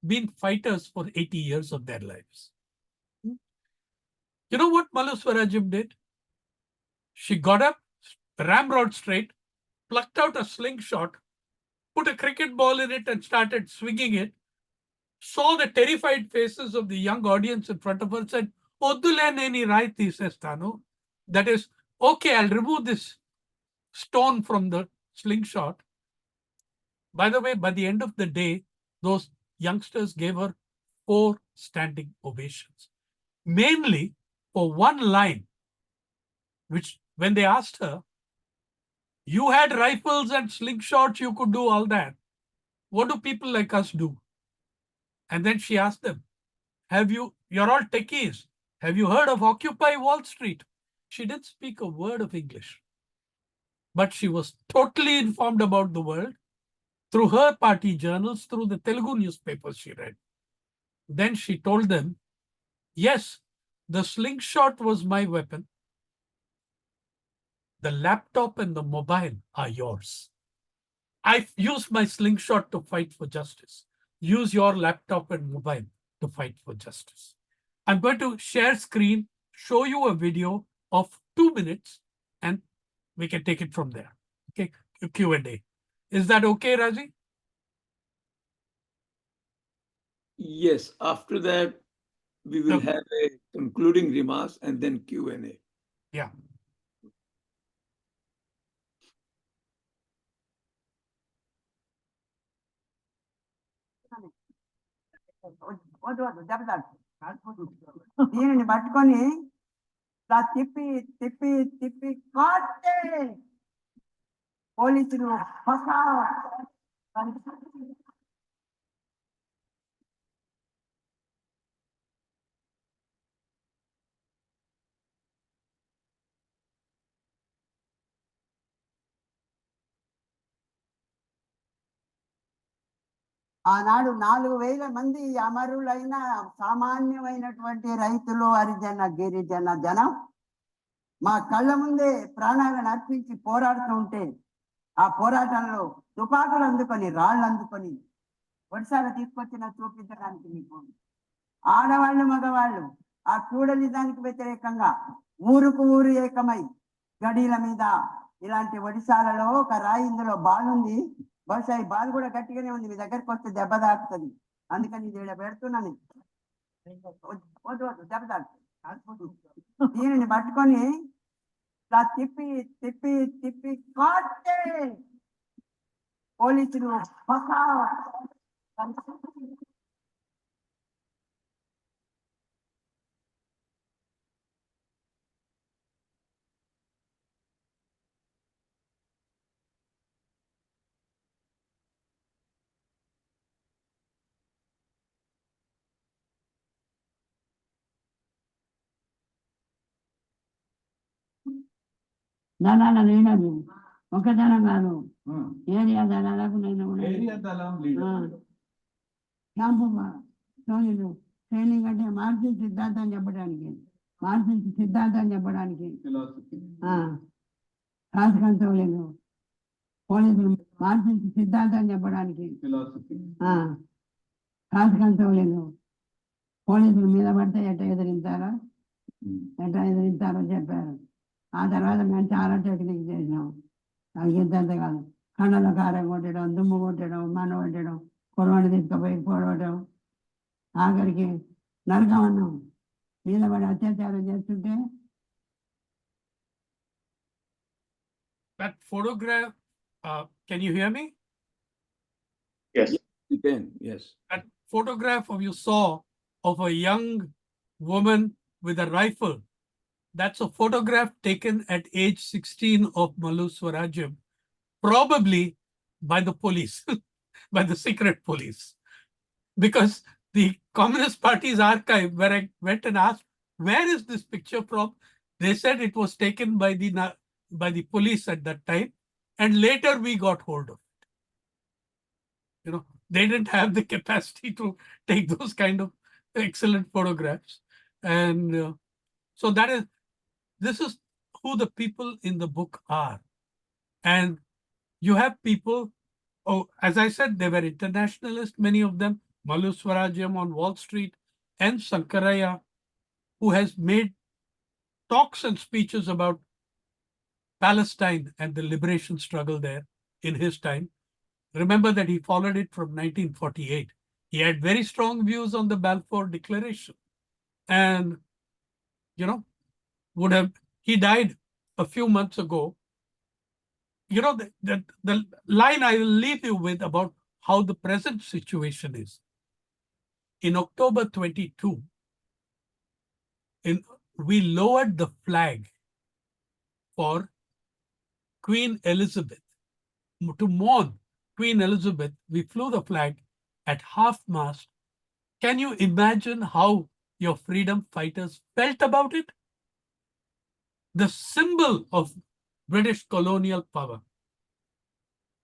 been fighters for 80 years of their lives. You know what Mallu Swarajam did? She got up, ramrod straight, plucked out a slingshot, put a cricket ball in it and started swinging it, saw the terrified faces of the young audience in front of her, said, "Odduleneni raiti sestano." That is, okay, I'll remove this stone from the slingshot. By the way, by the end of the day, those youngsters gave her 4 standing ovations, mainly for one line, which when they asked her, "You had rifles and slingshots, you could do all that. What do people like us do?" And then she asked them, you're all techies. Have you heard of Occupy Wall Street? She didn't speak a word of English, but she was totally informed about the world through her party journals, through the Telugu newspapers she read. Then she told them, yes, the slingshot was my weapon. The laptop and the mobile are yours. I used my slingshot to fight for justice. Use your laptop and mobile to fight for justice. I'm going to share screen, show you a video of 2 minutes, and we can take it from there. Okay, Q&A. Is that okay, Raji? Yes, after that, we will Okay. have a concluding remarks and then Q&A. Yeah. దీనిని పట్టుకొని ఇలా తిప్పి తిప్పి తిప్పి కాటే పోలీసులు ఆనాడు 4,000 మంది అమరులైన సామాన్యమైనటువంటి రైతులు, హరిజన గిరిజన జనం మా కళ్ళ ముందే ప్రాణాలను అర్పించి పోరాడుతూ ఉంటే ఆ పోరాటంలో తుపాకులు అందుకొని రాళ్ళు అందుకొని ఒడిశాల తీసుకొచ్చిన చూపించడానికి మీకు ఆడవాళ్ళు మగవాళ్ళు ఆ క్రూడలిజానికి వ్యతిరేకంగా ఊరుకు ఊరు ఏకమై గడీల మీద ఇలాంటి ఒడిశాలలో ఒక రాయి ఇందులో బాల్ ఉంది, బహుశా ఈ బాల్ కూడా గట్టిగానే ఉంది, మీ దగ్గరికి వస్తే దెబ్బ తాకుతుంది, అందుకని ఇది ఇలా పెడుతున్నాను. వద్దు వద్దు దెబ్బ తాకుతుంది. దీనిని పట్టుకొని ఇలా తిప్పి తిప్పి తిప్పి కాటే పోలీసులు దళాల లీడర్లు ఒక దళం కాదు, ఏరియా దళాలకు నేను క్యాంపు సోనిలు ట్రైనింగ్ అంటే మార్కెట్ సిద్ధాంతం చెప్పడానికి, మార్కెట్ సిద్ధాంతం చెప్పడానికి రాజకంతో లేదు, పోలీసులు మార్కెట్ సిద్ధాంతం చెప్పడానికి రాజకంతో లేదు, పోలీసులు మీద పడితే ఎట్లా ఎదిరించారో చెప్పారు. ఆ తర్వాత మేము చాలా టెక్నిక్ చేసినాం. అది ఇంతంత కాదు, కండలో కారం కొట్టడం, దుమ్ము కొట్టడం, మన కొట్టడం, పొడవని తీసుకుపోయి పొడవటం, ఆఖరికి నరకమన్నాం మీద పడి అత్యాచారం చేస్తుంటే. That photograph, can you hear me? Yes, you can. Yes. That photograph you saw of a young woman with a rifle, that's a photograph taken at age 16 of Malu Swarajam, probably by the police, by the secret police. Because the Communist Party's archive, where I went and asked, where is this picture from? They said it was taken by the police at that time, and later we got hold of it. You know, they didn't have the capacity to take those kind of excellent photographs. And so this is who the people in the book are. And you have people, as I said, they were internationalists, many of them, Malu Swarajam on Wall Street, and Sankaraya, who has made talks and speeches about Palestine and the liberation struggle there in his time. Remember that he followed it from 1948. He had very strong views on the Balfour Declaration. And, you know, he died a few months ago. You know, the line I will leave you with about how the present situation is. In October 22, we lowered the flag for Queen Elizabeth. To mourn Queen Elizabeth, we flew the flag at half-mast. Can you imagine how your freedom fighters felt about it? The symbol of British colonial power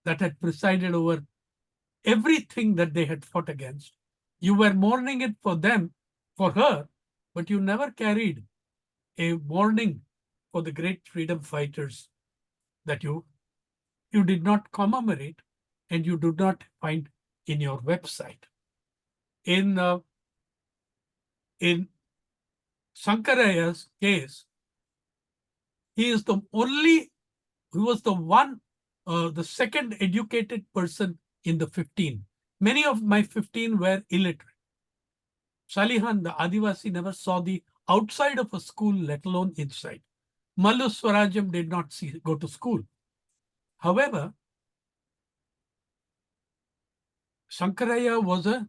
that had presided over everything that they had fought against. You were mourning it for them, for her, but you never carried a mourning for the great freedom fighters that you did not commemorate and you do not find in your website. In Sankaraya's case, he was the one the second educated person in the 15. Many of my 15 were illiterate. Salihan, the Adivasi, never saw the outside of a school, let alone inside. Mallu Swarajam did not go to school. However, Shankaraya was a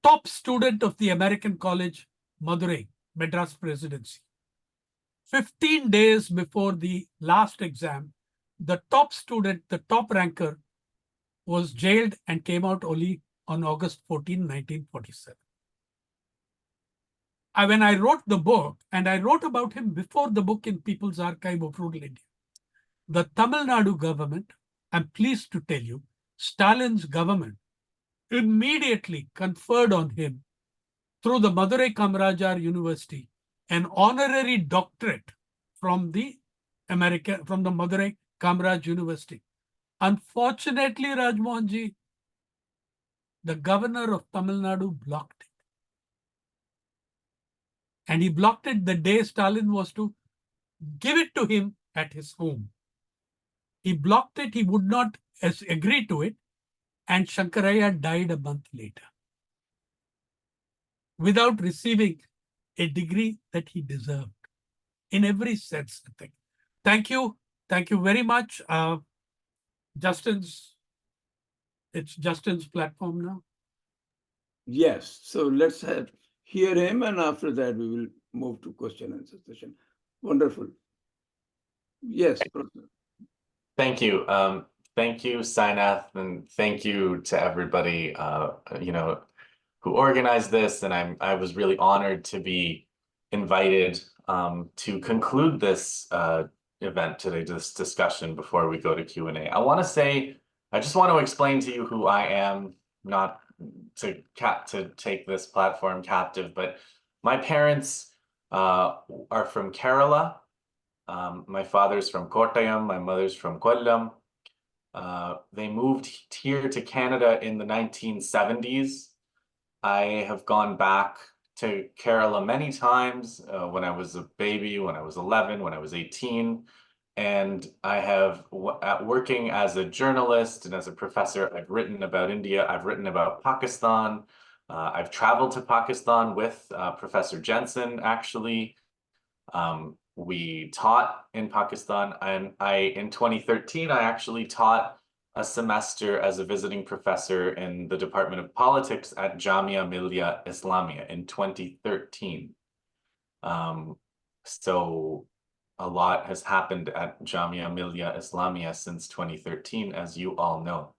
top student of the American College, Madurai, Madras Presidency. 15 days before the last exam, the top student, the top ranker, was jailed and came out only on August 14, 1947. When I wrote the book, and I wrote about him before the book in People's Archive of Rural India, the Tamil Nadu government, I'm pleased to tell you, Stalin's government immediately conferred on him through the Madurai Kamarajar University an honorary doctorate from the Madurai Kamaraj University. Unfortunately, Rajmohanji, the governor of Tamil Nadu blocked it. And he blocked it the day Stalin was to give it to him at his home. He blocked it, he would not agree to it, and Shankaraya died a month later without receiving a degree that he deserved in every sense, I think. Thank you. Thank you very much. It's Justin's platform now. Yes, so let's hear him, and after that we will move to question and answer session. Wonderful. Yes, Professor. Thank you. Thank you, Sainath, and thank you to everybody, who organized this. And I was really honored to be invited to conclude this event today, this discussion before we go to Q&A. I just want to explain to you who I am, not to take this platform captive, but my parents are from Kerala. My father's from Kottayam, my mother's from Kollam. They moved here to Canada in the 1970s. I have gone back to Kerala many times when I was a baby, when I was 11, when I was 18. And I have, working as a journalist and as a professor, I've written about India, I've written about Pakistan. I've traveled to Pakistan with Professor Jensen, actually. We taught in Pakistan, and in 2013, I actually taught a semester as a visiting professor in the Department of Politics at Jamia Millia Islamia in 2013. So a lot has happened at Jamia Millia Islamia since 2013, as you all know.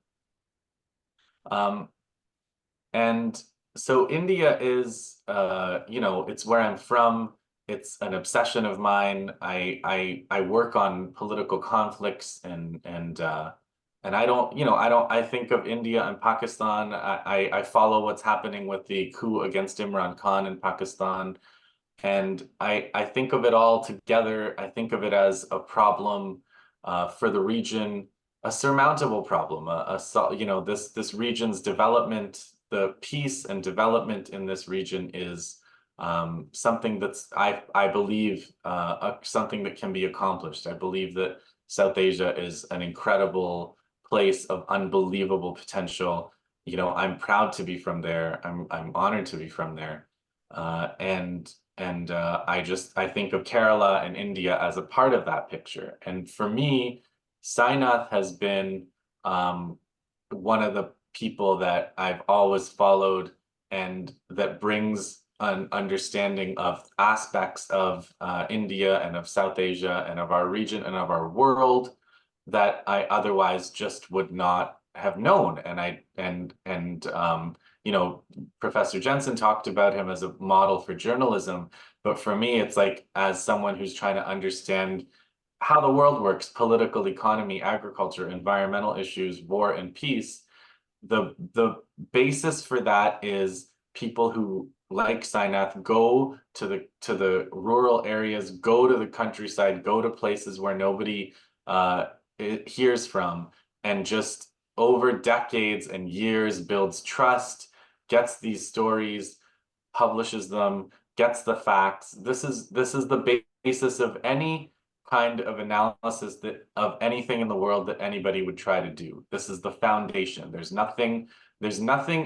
And so India is, it's where I'm from. It's an obsession of mine. I work on political conflicts and I think of India and Pakistan. I follow what's happening with the coup against Imran Khan in Pakistan. And I think of it all together. I think of it as a problem for the region, a surmountable problem. This region's development, the peace and development in this region is something that's, I believe, something that can be accomplished. I believe that South Asia is an incredible place of unbelievable potential. I'm proud to be from there. I'm honored to be from there. And I think of Kerala and India as a part of that picture. And for me, Sainath has been one of the people that I've always followed, and that brings an understanding of aspects of India and of South Asia and of our region and of our world that I otherwise just would not have known. Professor Jensen talked about him as a model for journalism, but for me, it's like, as someone who's trying to understand how the world works, political economy, agriculture, environmental issues, war and peace, the basis for that is people who, like Sainath, go to the rural areas, go to the countryside, go to places where nobody hears from, and just over decades and years builds trust, gets these stories, publishes them, gets the facts. This is the basis of any kind of analysis that of anything in the world that anybody would try to do. This is the foundation. There's nothing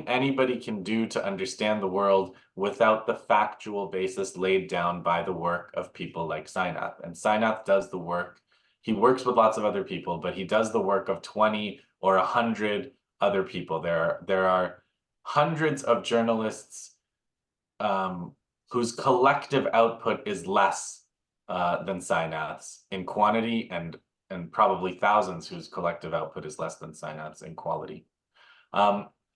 anybody can do to understand the world without the factual basis laid down by the work of people like Sainath. And Sainath does the work. He works with lots of other people, but he does the work of 20 or 100 other people. There are hundreds of journalists whose collective output is less than Sainath's in quantity, and probably thousands whose collective output is less than Sainath's in quality.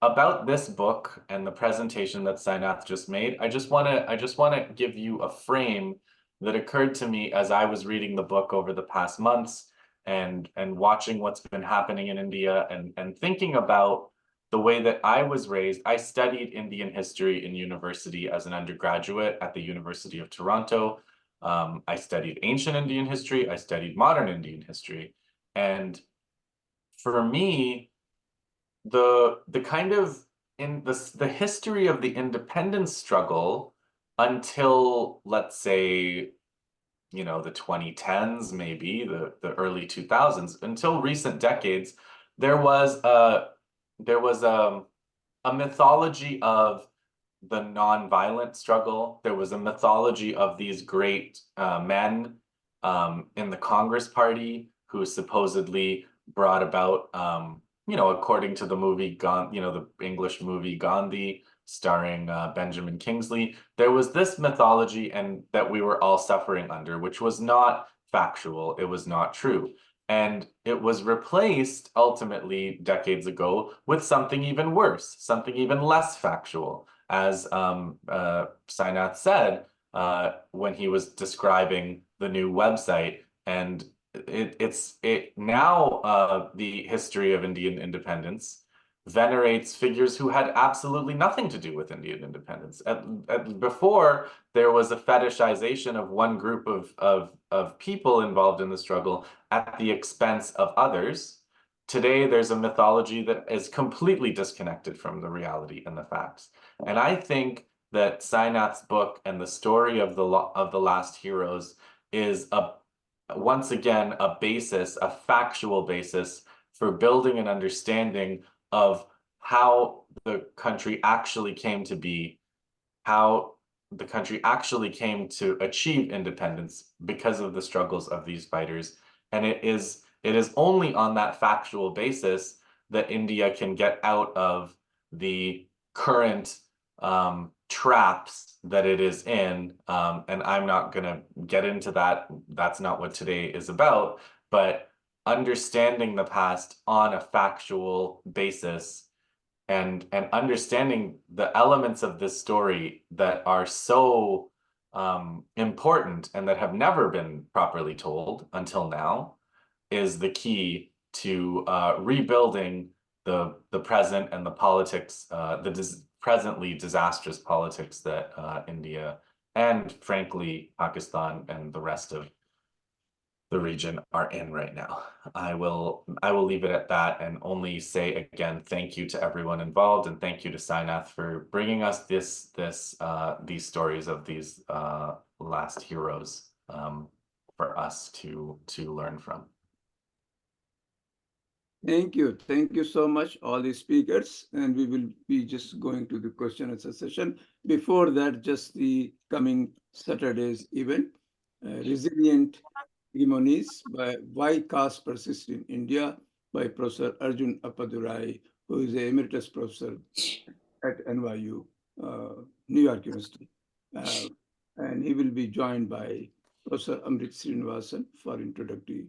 About this book and the presentation that Sainath just made, I just want to give you a frame that occurred to me as I was reading the book over the past months and watching what's been happening in India and thinking about the way that I was raised. I studied Indian history in university as an undergraduate at the University of Toronto. I studied ancient Indian history. I studied modern Indian history. And for me, the kind of in the history of the independence struggle until, let's say, you know, the 2010s, maybe the early 2000s, until recent decades, there was a mythology of the nonviolent struggle. There was a mythology of these great men in the Congress Party who supposedly brought about, you know, according to the movie, the English movie Gandhi, starring Benjamin Kingsley, there was this mythology and that we were all suffering under, which was not factual. It was not true. And it was replaced ultimately decades ago with something even worse, something even less factual. As Sainath said when he was describing the new website, and now the history of Indian independence venerates figures who had absolutely nothing to do with Indian independence. Before, there was a fetishization of one group of people involved in the struggle at the expense of others. Today, there's a mythology that is completely disconnected from the reality and the facts. And I think that Sainath's book and the story of the last heroes is once again a basis, a factual basis for building an understanding of how the country actually came to be, how the country actually came to achieve independence because of the struggles of these fighters. And it is only on that factual basis that India can get out of the current traps that it is in. And I'm not going to get into that. That's not what today is about. But understanding the past on a factual basis and understanding the elements of this story that are so important and that have never been properly told until now is the key to rebuilding the present and the politics, presently disastrous politics that India and frankly Pakistan and the rest of the region are in right now. I will leave it at that and only say again, thank you to everyone involved, and thank you to Sainath for bringing us these stories of these last heroes for us to learn from. Thank you so much, all the speakers, and we will be just going to the question and answer session. Before that, just the coming Saturday's event, Resilient Ceremonies by Why Caste Persists in India by Professor Arjun Appadurai, who is an emeritus professor at NYU, New York University. And he will be joined by Professor Amrit Srinivasan for introductory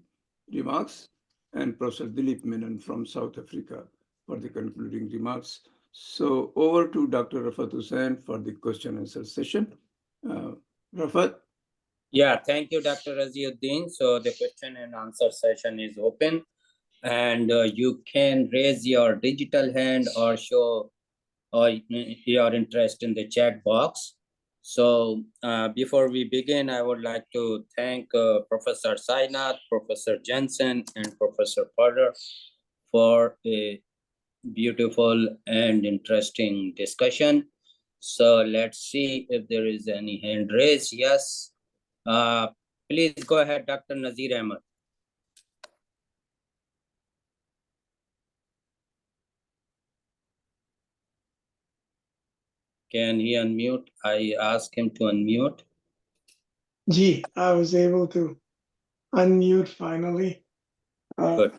remarks, and Professor Dilip Menon from South Africa for the concluding remarks. So over to Dr. Rafat Hussain for the question and answer session. Rafat? Yeah, thank you, Dr. Raziuddin. So the question and answer session is open, and you can raise your digital hand or show your interest in the chat box. So before we begin, I would like to thank Professor Sainath, Professor Jensen, and Professor Potter for a beautiful and interesting discussion. So let's see if there is any hand raised. Yes. Please go ahead, Dr. Nazir Ahmed. Can he unmute? I asked him to unmute. Gee, I was able to unmute finally. Good.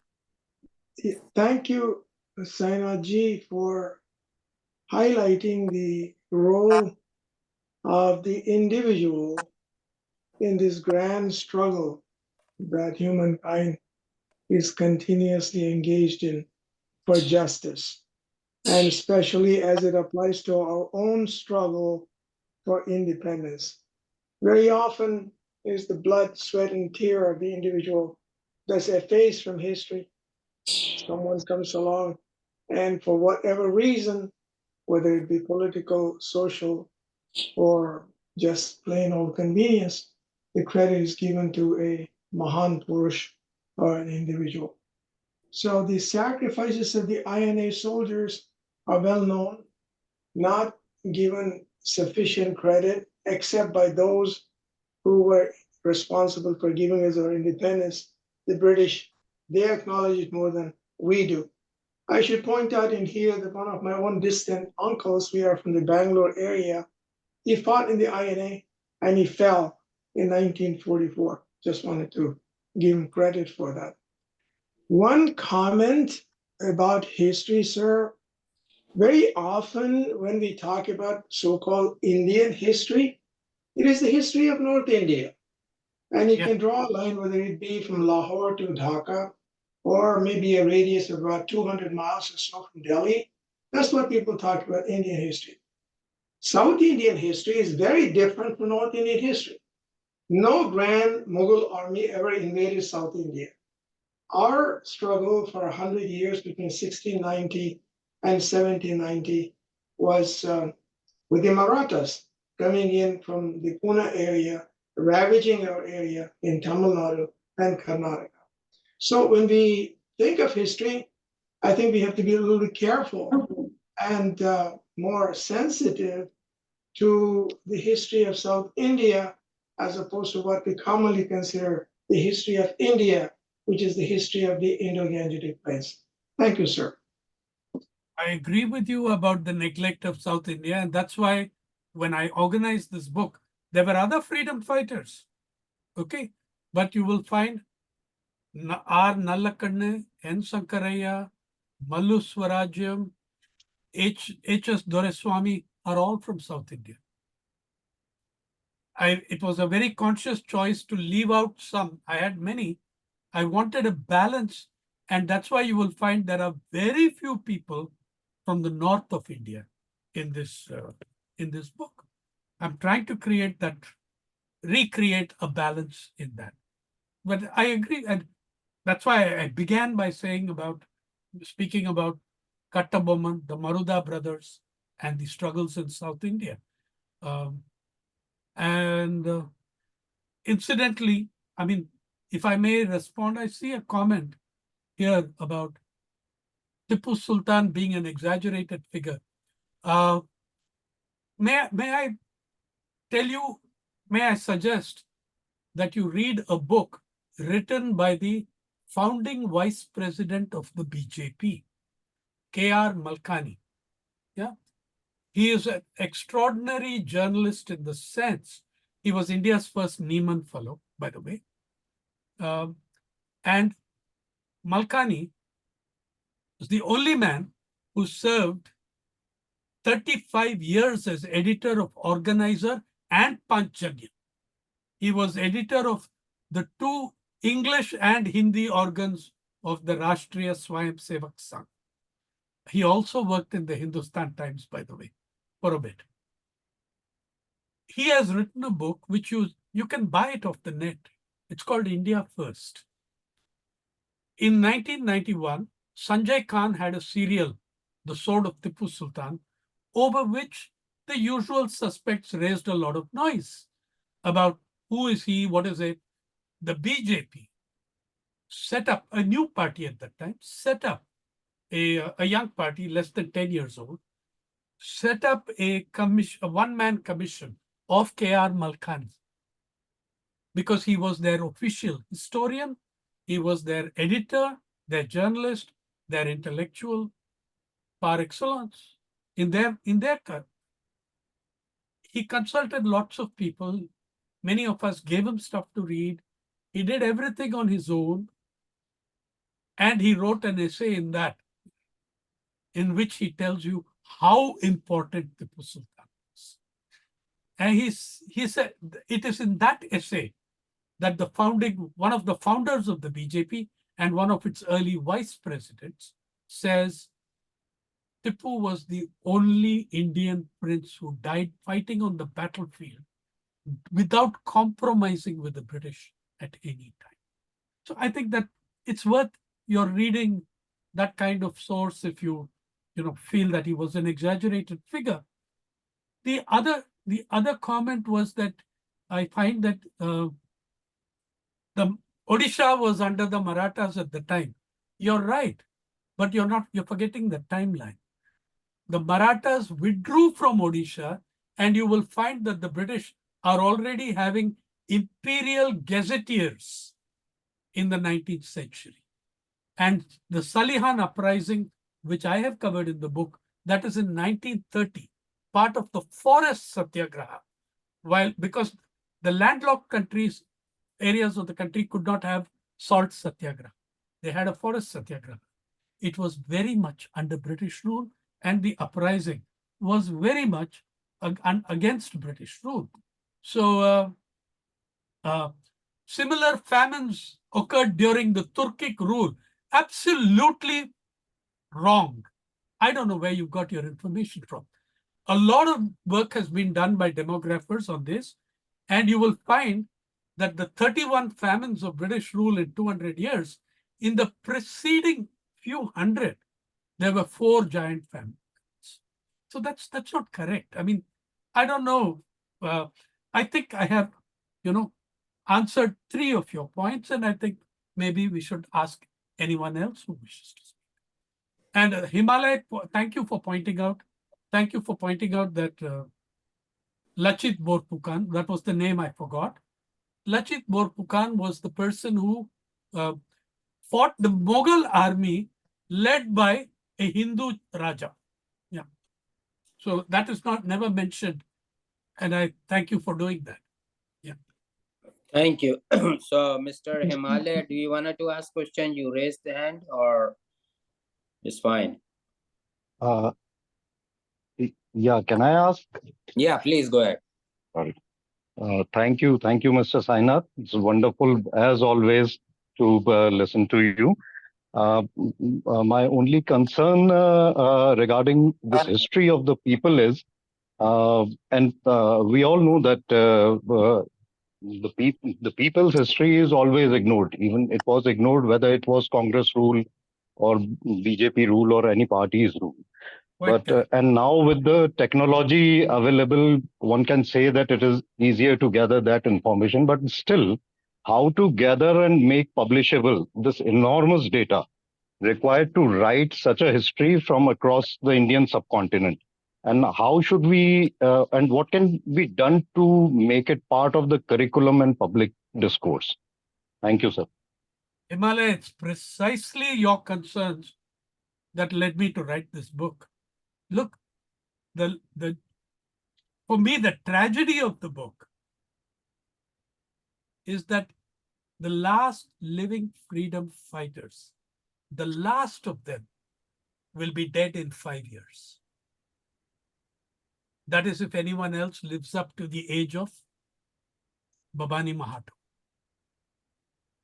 Thank you, Sainath ji, for highlighting the role of the individual in this grand struggle that humankind is continuously engaged in for justice, and especially as it applies to our own struggle for independence. Very often is the blood, sweat, and tear of the individual that's effaced from history. Someone comes along, and for whatever reason, whether it be political, social, or just plain old convenience, the credit is given to a Mahan Purush or an individual. So the sacrifices of the INA soldiers are well known, not given sufficient credit except by those who were responsible for giving us our independence. The British, they acknowledge it more than we do. I should point out in here that one of my own distant uncles, we are from the Bangalore area, he fought in the INA and he fell in 1944. Just wanted to give him credit for that. One comment about history, sir. Very often when we talk about so-called Indian history, it is the history of North India. And you can draw a line, whether it be from Lahore to Dhaka, or maybe a radius of about 200 miles or so from Delhi. That's what people talk about Indian history. South Indian history is very different from North Indian history. No grand Mughal army ever invaded South India. Our struggle for 100 years between 1690 and 1790 was with the Marathas coming in from the Pune area, ravaging our area in Tamil Nadu and Karnataka. So when we think of history, I think we have to be a little bit careful and more sensitive to the history of South India as opposed to what we commonly consider the history of India, which is the history of the Indo-Gangetic Plains. Thank you, sir. I agree with you about the neglect of South India, and that's why when I organized this book, there were other freedom fighters, okay? But you will find R. Nallakanne, N. Sankaraya, Mallu Swarajyam, H.S. Doreswamy are all from South India. It was a very conscious choice to leave out some. I had many. I wanted a balance, and that's why you will find there are very few people from the north of India in this book. I'm trying to recreate a balance in that. But I agree, and that's why I began by speaking about Kattabomman, the Maruda brothers, and the struggles in South India. Incidentally, I mean, if I may respond, I see a comment here about Tipu Sultan being an exaggerated figure. May I tell you, may I suggest that you read a book written by the founding vice president of the BJP, K.R. Malkani. Yeah, he is an extraordinary journalist in the sense he was India's first Nieman Fellow, by the way. And Malkani was the only man who served 35 years as editor of Organizer and Panchagya. He was editor of the two English and Hindi organs of the Rashtriya Swayamsevak Sangh. He also worked in the Hindustan Times, by the way, for a bit. He has written a book which you can buy it off the net. It's called India First. In 1991, Sanjay Khan had a serial, The Sword of Tipu Sultan, over which the usual suspects raised a lot of noise about who is he, what is it. The BJP set up a new party at that time, set up a young party, less than 10 years old, set up a one-man commission of K.R. Malkani. because he was their official historian, he was their editor, their journalist, their intellectual par excellence in their country. He consulted lots of people. Many of us gave him stuff to read. He did everything on his own. And he wrote an essay in which he tells you how important Tipu Sultan is. And he said it is in that essay that one of the founders of the BJP and one of its early vice presidents says Tipu was the only Indian prince who died fighting on the battlefield without compromising with the British at any time. So I think that it's worth your reading that kind of source if you feel that he was an exaggerated figure. The other comment was that I find that the Odisha was under the Marathas at the time. You're right, but you're forgetting the timeline. The Marathas withdrew from Odisha, and you will find that the British are already having imperial gazetteers in the 19th century. And the Salihan uprising, which I have covered in the book, that is in 1930, part of the forest satyagraha. Because the landlocked areas of the country could not have salt satyagraha. They had a forest satyagraha. It was very much under British rule, and the uprising was very much against British rule. So similar famines occurred during the Turkic rule. Absolutely wrong. I don't know where you got your information from. A lot of work has been done by demographers on this, and you will find that the 31 famines of British rule in 200 years, in the preceding few hundred, there were 4 giant famines. So that's not correct. I mean, I don't know. I think I have, answered 3 of your points, and I think maybe we should ask anyone else who wishes to speak. And Himalaya, thank you for pointing out. Thank you for pointing out that Lachit Borphukan, that was the name I forgot. Lachit Borphukan was the person who fought the Mughal army led by a Hindu Raja. Yeah. So that is never mentioned. And I thank you for doing that. Yeah. Thank you. So, Mr. Himalaya, do you want to ask question? You raised the hand, or it's fine? Yeah, can I ask? Yeah, please go ahead. Sorry. Thank you, Mr. Sainath. It's wonderful, as always, to listen to you. My only concern regarding this history of the people is, and we all know that the people's history is always ignored. Even it was ignored whether it was Congress rule or BJP rule or any party's rule. But and now with the technology available, one can say that it is easier to gather that information. But still, how to gather and make publishable this enormous data required to write such a history from across the Indian subcontinent? And how should we, and what can be done to make it part of the curriculum and public discourse? Thank you, sir. Himalaya, it's precisely your concerns that led me to write this book. Look, for me, the tragedy of the book is that the last living freedom fighters, the last of them, will be dead in 5 years. That is, if anyone else lives up to the age of Babani Mahato.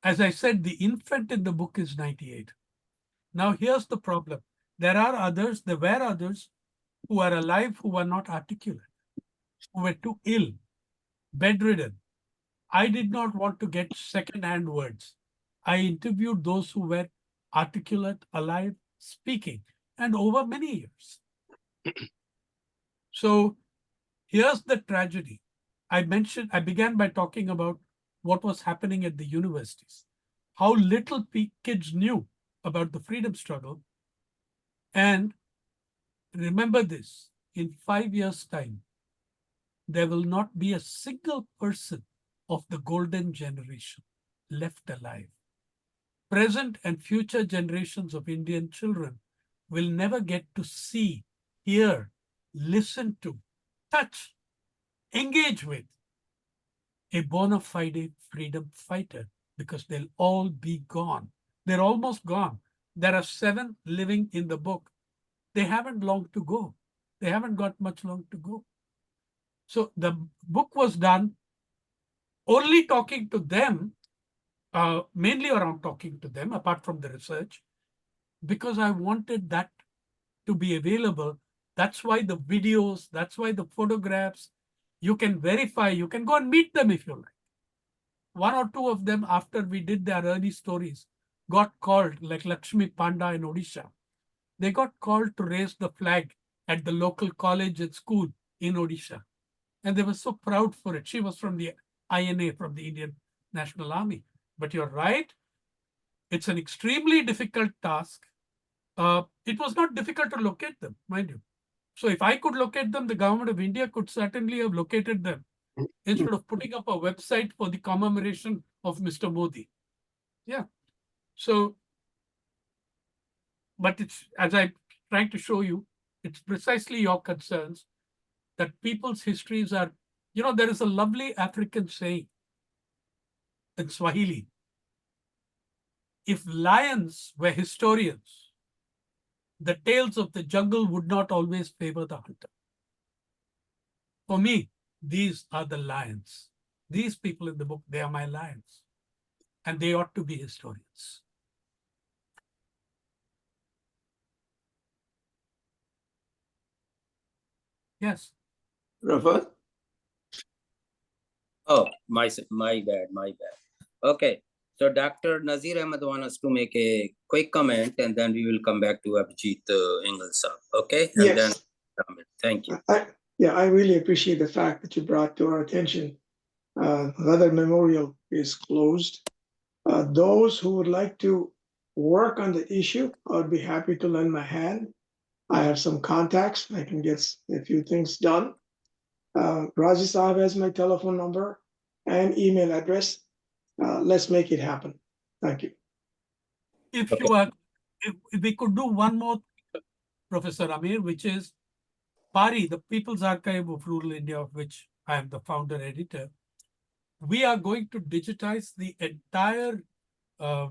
As I said, the infant in the book is 98. Now, here's the problem. There were others who are alive who were not articulate, who were too ill, bedridden. I did not want to get second-hand words. I interviewed those who were articulate, alive, speaking, and over many years. So here's the tragedy. I began by talking about what was happening at the universities, how little kids knew about the freedom struggle. And remember this, in 5 years' time, there will not be a single person of the golden generation left alive. Present and future generations of Indian children will never get to see, hear, listen to, touch, engage with a bona fide freedom fighter, because they'll all be gone. They're almost gone. There are 7 living in the book. They haven't long to go. They haven't got much long to go. So the book was done only talking to them, mainly around talking to them, apart from the research, because I wanted that to be available. That's why the videos, that's why the photographs, you can verify, you can go and meet them if you like. 1 or 2 of them, after we did their early stories, got called, like Lakshmi Panda in Odisha. They got called to raise the flag at the local college and school in Odisha. And they were so proud for it. She was from the INA, from the Indian National Army. But you're right, it's an extremely difficult task. It was not difficult to locate them, mind you. So if I could locate them, the government of India could certainly have located them instead of putting up a website for the commemoration of Mr. Modi. Yeah. So, but it's, as I'm trying to show you, it's precisely your concerns that people's histories are, there is a lovely African saying in Swahili. If lions were historians, the tales of the jungle would not always favor the hunter. For me, these are the lions. These people in the book, they are my lions. And they ought to be historians. Yes. Rafat? Oh, my bad. Okay. So Dr. Nazir Ahmed wants us to make a quick comment, and then we will come back to Abhijit Ingelsap. Okay? And then Yes. thank you. I really appreciate the fact that you brought to our attention. Another memorial is closed. Those who would like to work on the issue, I would be happy to lend my hand. I have some contacts. I can get a few things done. Raji Saab has my telephone number and email address. Let's make it happen. Thank you. If Okay. you are, if we could do one more, Professor Amir, which is PARI, the People's Archive of Rural India, of which I am the founder editor. We are going to digitize the entire, the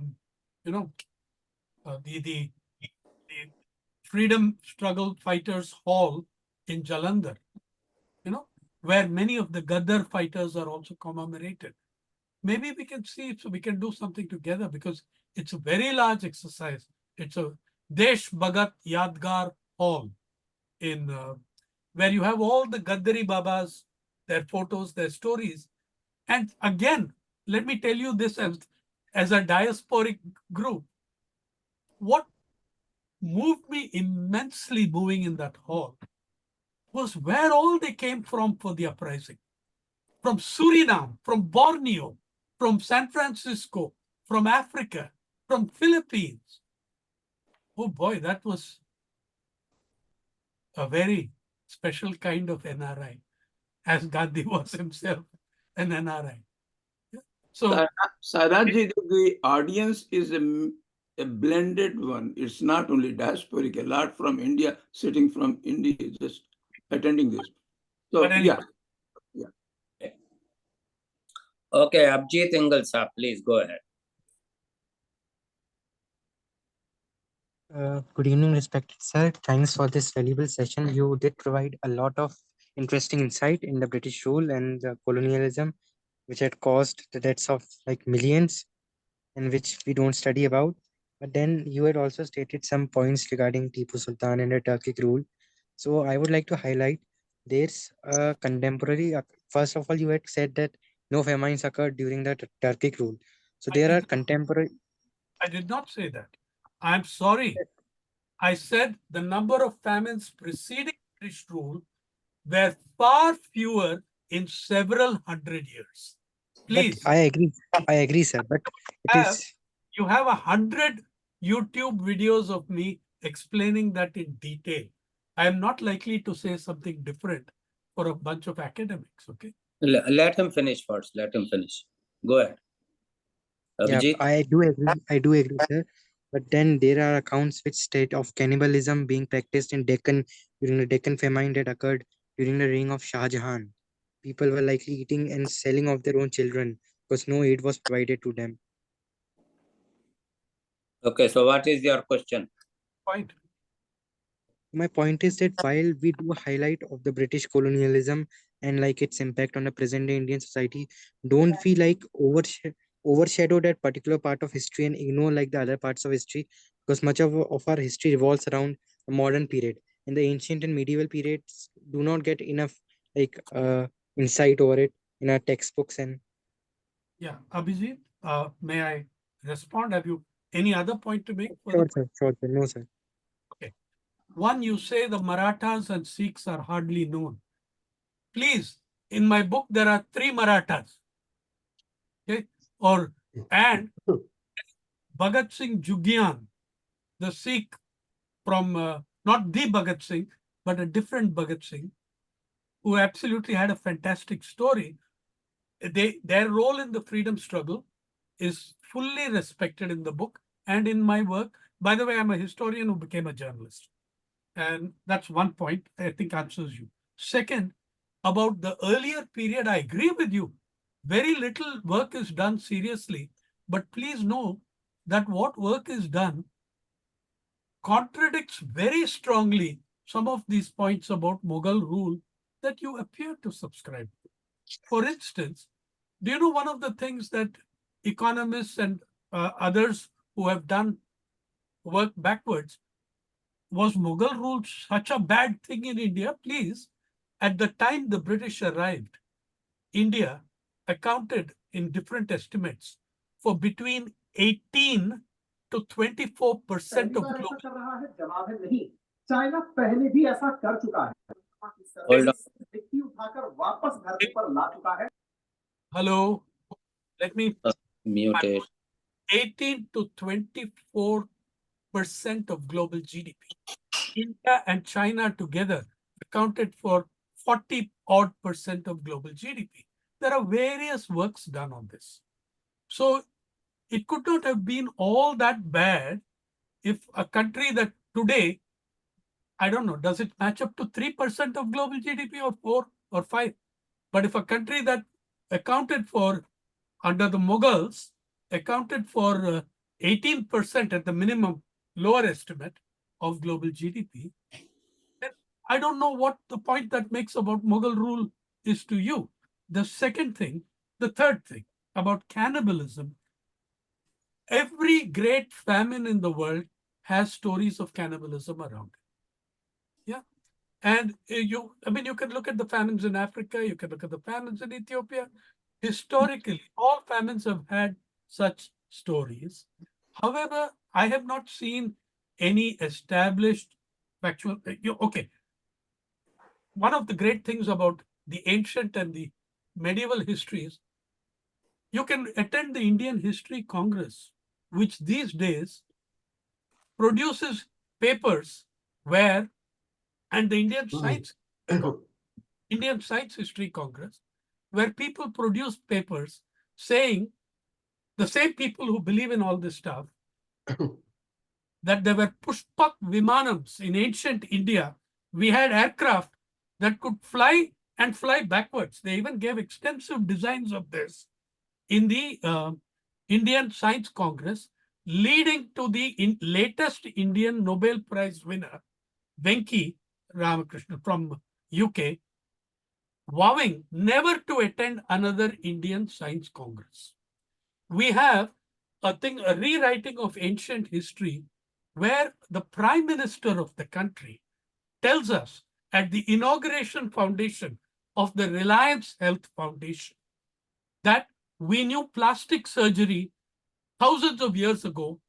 Freedom Struggle Fighters Hall in Jalandhar, where many of the Gaddar fighters are also commemorated. Maybe we can see if we can do something together, because it's a very large exercise. It's a Desh Bhagat Yadgar Hall in where you have all the Gaddari Babas, their photos, their stories. And again, let me tell you this as a diasporic group, what moved me immensely moving in that hall was where all they came from for the uprising. From Suriname, from Borneo, from San Francisco, from Africa, from Philippines. Oh boy, that was a very special kind of NRI, as Gandhi was himself an NRI. So, Sairaji, the audience is a blended one. It's not only diasporic, a lot from India, sitting from India, just attending this. So, anyway. yeah. Okay, Abhijit Ingelsap, please go ahead. Good evening, respected sir. Thanks for this valuable session. You did provide a lot of interesting insight in the British rule and the colonialism, which had caused the deaths of like millions, and which we don't study about. But then you had also stated some points regarding Tipu Sultan and the Turkic rule. So I would like to highlight there's a contemporary. First of all, you had said that no famines occurred during the Turkic rule. So there are contemporary. I did not say that. I'm sorry. I said the number of famines preceding British rule were far fewer in several hundred years. Please. But I agree, sir. But you have 100 YouTube videos of me explaining that in detail. I am not likely to say something different for a bunch of academics, okay? Let him finish first. Let him finish. Go ahead. Yeah, Abhijit? I do agree. I do agree, sir. But then there are accounts which state of cannibalism being practiced in Deccan during the Deccan famine that occurred during the reign of Shah Jahan. People were likely eating and selling off their own children because no aid was provided to them. Okay, so what is your question? Point. My point is that while we do highlight of the British colonialism and like its impact on the present day Indian society, don't we like overshadow that particular part of history and ignore like the other parts of history? Because much of our history revolves around the modern period, and the ancient and medieval periods do not get enough like insight over it in our textbooks. And Yeah, Abhijit, may I respond? Have you any other point to make? sure, sir, sure, sir. No, sir. Okay. One, you say the Marathas and Sikhs are hardly known. Please, in my book, there are 3 Marathas. Okay. And Bhagat Singh Jugyan, the Sikh from, not the Bhagat Singh, but a different Bhagat Singh, who absolutely had a fantastic story. Their role in the freedom struggle is fully respected in the book and in my work. By the way, I'm a historian who became a journalist. And that's one point I think answers you. Second, about the earlier period, I agree with you. Very little work is done seriously, but please know that what work is done contradicts very strongly some of these points about Mughal rule that you appear to subscribe to. For instance, do you know one of the things that economists and others who have done work backwards, was Mughal rule such a bad thing in India? Please, at the time the British arrived, India accounted in different estimates for between 18 to 24% of global. Hold on. Hello, let me Mute it. 18 to 24% of global GDP. India and China together accounted for 40 odd percent of global GDP. There are various works done on this. So it could not have been all that bad if a country that today, I don't know, does it match up to 3% of global GDP or 4 or 5? But if a country that accounted for, under the Mughals, accounted for 18% at the minimum, lower estimate of global GDP, then I don't know what the point that makes about Mughal rule is to you. The second thing, the third thing about cannibalism, every great famine in the world has stories of cannibalism around it. Yeah. And you can look at the famines in Africa, you can look at the famines in Ethiopia. Historically, all famines have had such stories. However, I have not seen any established factual. Okay. One of the great things about the ancient and the medieval histories, you can attend the Indian History Congress, which these days produces papers where, and the Indian Science History Congress, where people produce papers saying, the same people who believe in all this stuff, that there were Pushpak Vimanams in ancient India. We had aircraft that could fly and fly backwards. They even gave extensive designs of this in the Indian Science Congress, leading to the latest Indian Nobel Prize winner, Venki Ramakrishna from UK, vowing never to attend another Indian Science Congress. We have a rewriting of ancient history where the Prime Minister of the country tells us at the inauguration foundation of the Reliance Health Foundation that we knew plastic surgery thousands of years ago,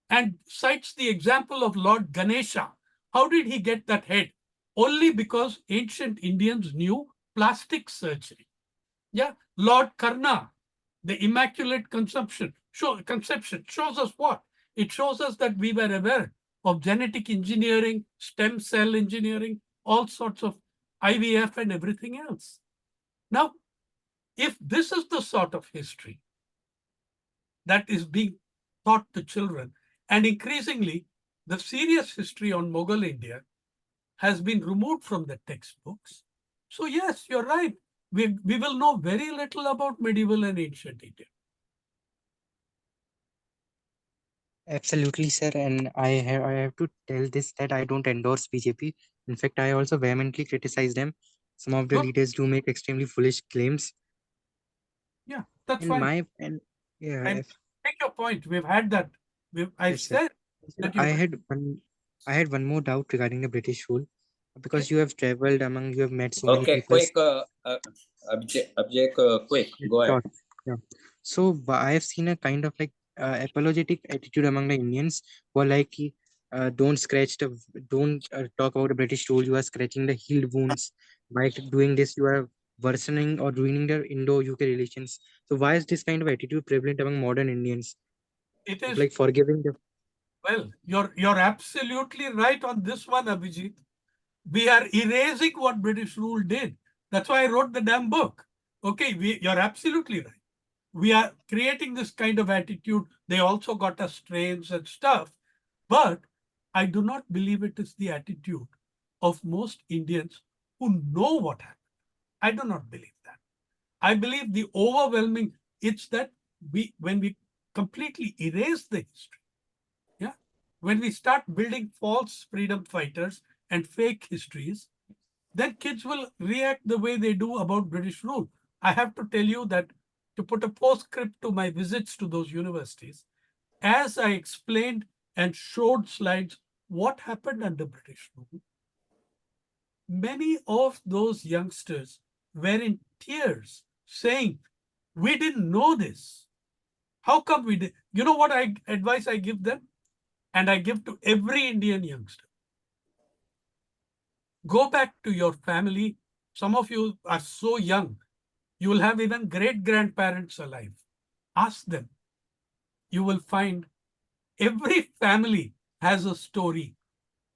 and cites the example of Lord Ganesha. How did he get that head? Only because ancient Indians knew plastic surgery. Yeah, Lord Karna, the Immaculate Conception shows us what? It shows us that we were aware of genetic engineering, stem cell engineering, all sorts of IVF and everything else. Now, if this is the sort of history that is being taught to children, and increasingly the serious history on Mughal India has been removed from the textbooks. So yes, you're right. We will know very little about medieval and ancient India. Absolutely, sir. And I have to tell this that I don't endorse BJP. In fact, I also vehemently criticize them. Some of the Good. leaders do make extremely foolish claims. Yeah, that's And fine. yeah, And take your point. We've had that. I've yes, sir. said Sir, that you. I had one more doubt regarding the British rule, because Okay. you have traveled among, you have met so many Okay, people. quick, Abhijit, quick, go ahead. Sure. Yeah. So I have seen a kind of like apologetic attitude among the Indians who are like, don't scratch the, don't talk about the British rule. You are scratching the healed wounds. By doing this, you are worsening or ruining the Indo-UK relations. So why is this kind of attitude prevalent among modern Indians? It Of is, like forgiving the. well, you're absolutely right on this one, Abhijit. We are erasing what British rule did. That's why I wrote the damn book. Okay, you're absolutely right. We are creating this kind of attitude. They also got us trains and stuff. But I do not believe it is the attitude of most Indians who know what happened. I do not believe that. I believe the overwhelming, it's that when we completely erase the history, yeah, when we start building false freedom fighters and fake histories, then kids will react the way they do about British rule. I have to tell you that, to put a postscript to my visits to those universities, as I explained and showed slides what happened under British rule, many of those youngsters were in tears saying, we didn't know this. How come we did? You know what advice I give them? And I give to every Indian youngster. Go back to your family. Some of you are so young. You will have even great-grandparents alive. Ask them. You will find every family has a story.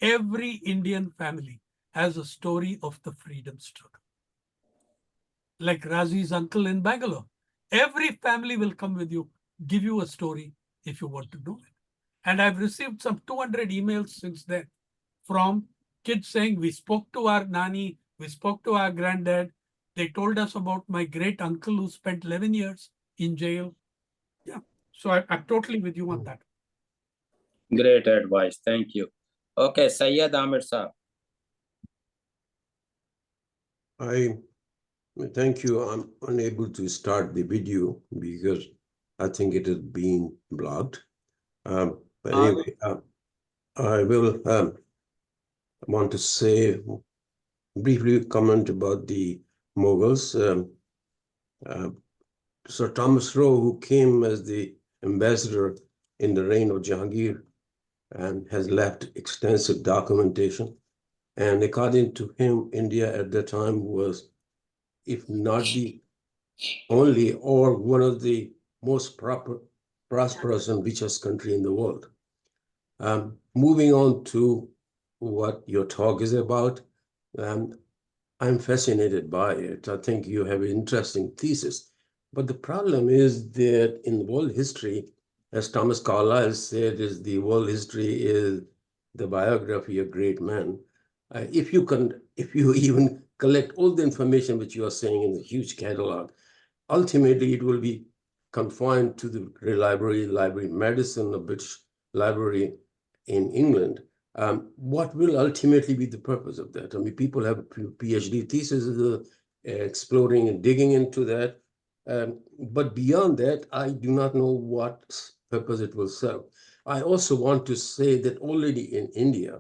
Every Indian family has a story of the freedom struggle. Like Razi's uncle in Bangalore. Every family will come with you, give you a story if you want to know it. And I've received some 200 emails since then from kids saying, we spoke to our nani, we spoke to our granddad. They told us about my great uncle who spent 11 years in jail. Yeah. So I'm totally with you on that. Great advice. Thank you. Okay, Sayyid Amir Saab. Thank you. I'm unable to start the video because I think it is being blocked. But anyway, I will want to say briefly comment about the Mughals. Sir Thomas Roe, who came as the ambassador in the reign of Jahangir and has left extensive documentation. And according to him, India at that time was, if not the only or one of the most prosperous and richest country in the world. Moving on to what your talk is about, I'm fascinated by it. I think you have an interesting thesis. But the problem is that in world history, as Thomas Carlyle said, is the world history is the biography of great men. If you even collect all the information which you are saying in the huge catalog, ultimately it will be confined to the Library of Medicine, the British Library in England. What will ultimately be the purpose of that? I mean, people have PhD theses exploring and digging into that. But beyond that, I do not know what purpose it will serve. I also want to say that already in India,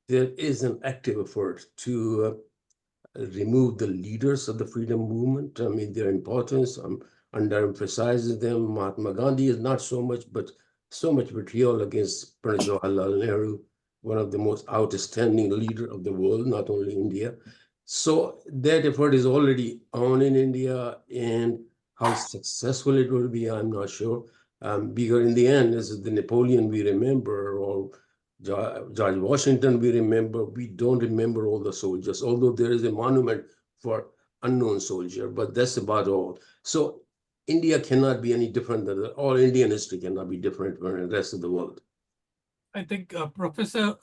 there is an active effort to remove the leaders of the freedom movement. I mean, their importance, underemphasizes them. Mahatma Gandhi is not so much, but so much vitriol against Pandit Jawaharlal Nehru, one of the most outstanding leader of the world, not only India. So that effort is already on in India, and how successful it will be, I'm not sure. Because in the end, this is the Napoleon we remember, or George Washington we remember. We don't remember all the soldiers, although there is a monument for unknown soldier, but that's about all. So India cannot be any different than all Indian history cannot be different from the rest of the world. I think, Professor,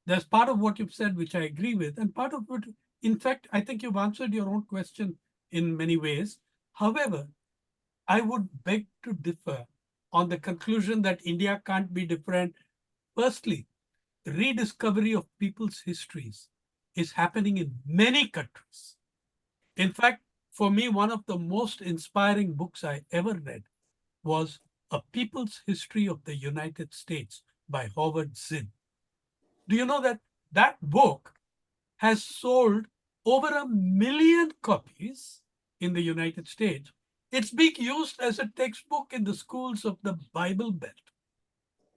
there's part of what you've said which I agree with, and part of it, in fact, I think you've answered your own question in many ways. However, I would beg to differ on the conclusion that India can't be different. Firstly, rediscovery of people's histories is happening in many countries. In fact, for me, one of the most inspiring books I ever read was A People's History of the United States by Howard Zinn. Do you know that that book has sold over 1 million copies in the United States? It's being used as a textbook in the schools of the Bible Belt,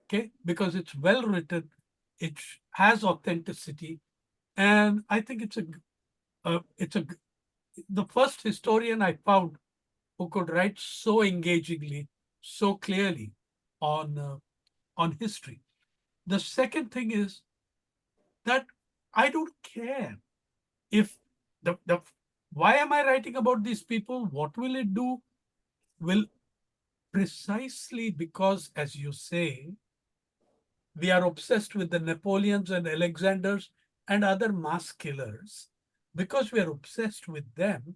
okay? Because it's well written, it has authenticity, and I think it's the first historian I found who could write so engagingly, so clearly on history. The second thing is that I don't care if why am I writing about these people? What will it do? Will precisely because, as you say, we are obsessed with the Napoleons and Alexanders and other mass killers. Because we are obsessed with them,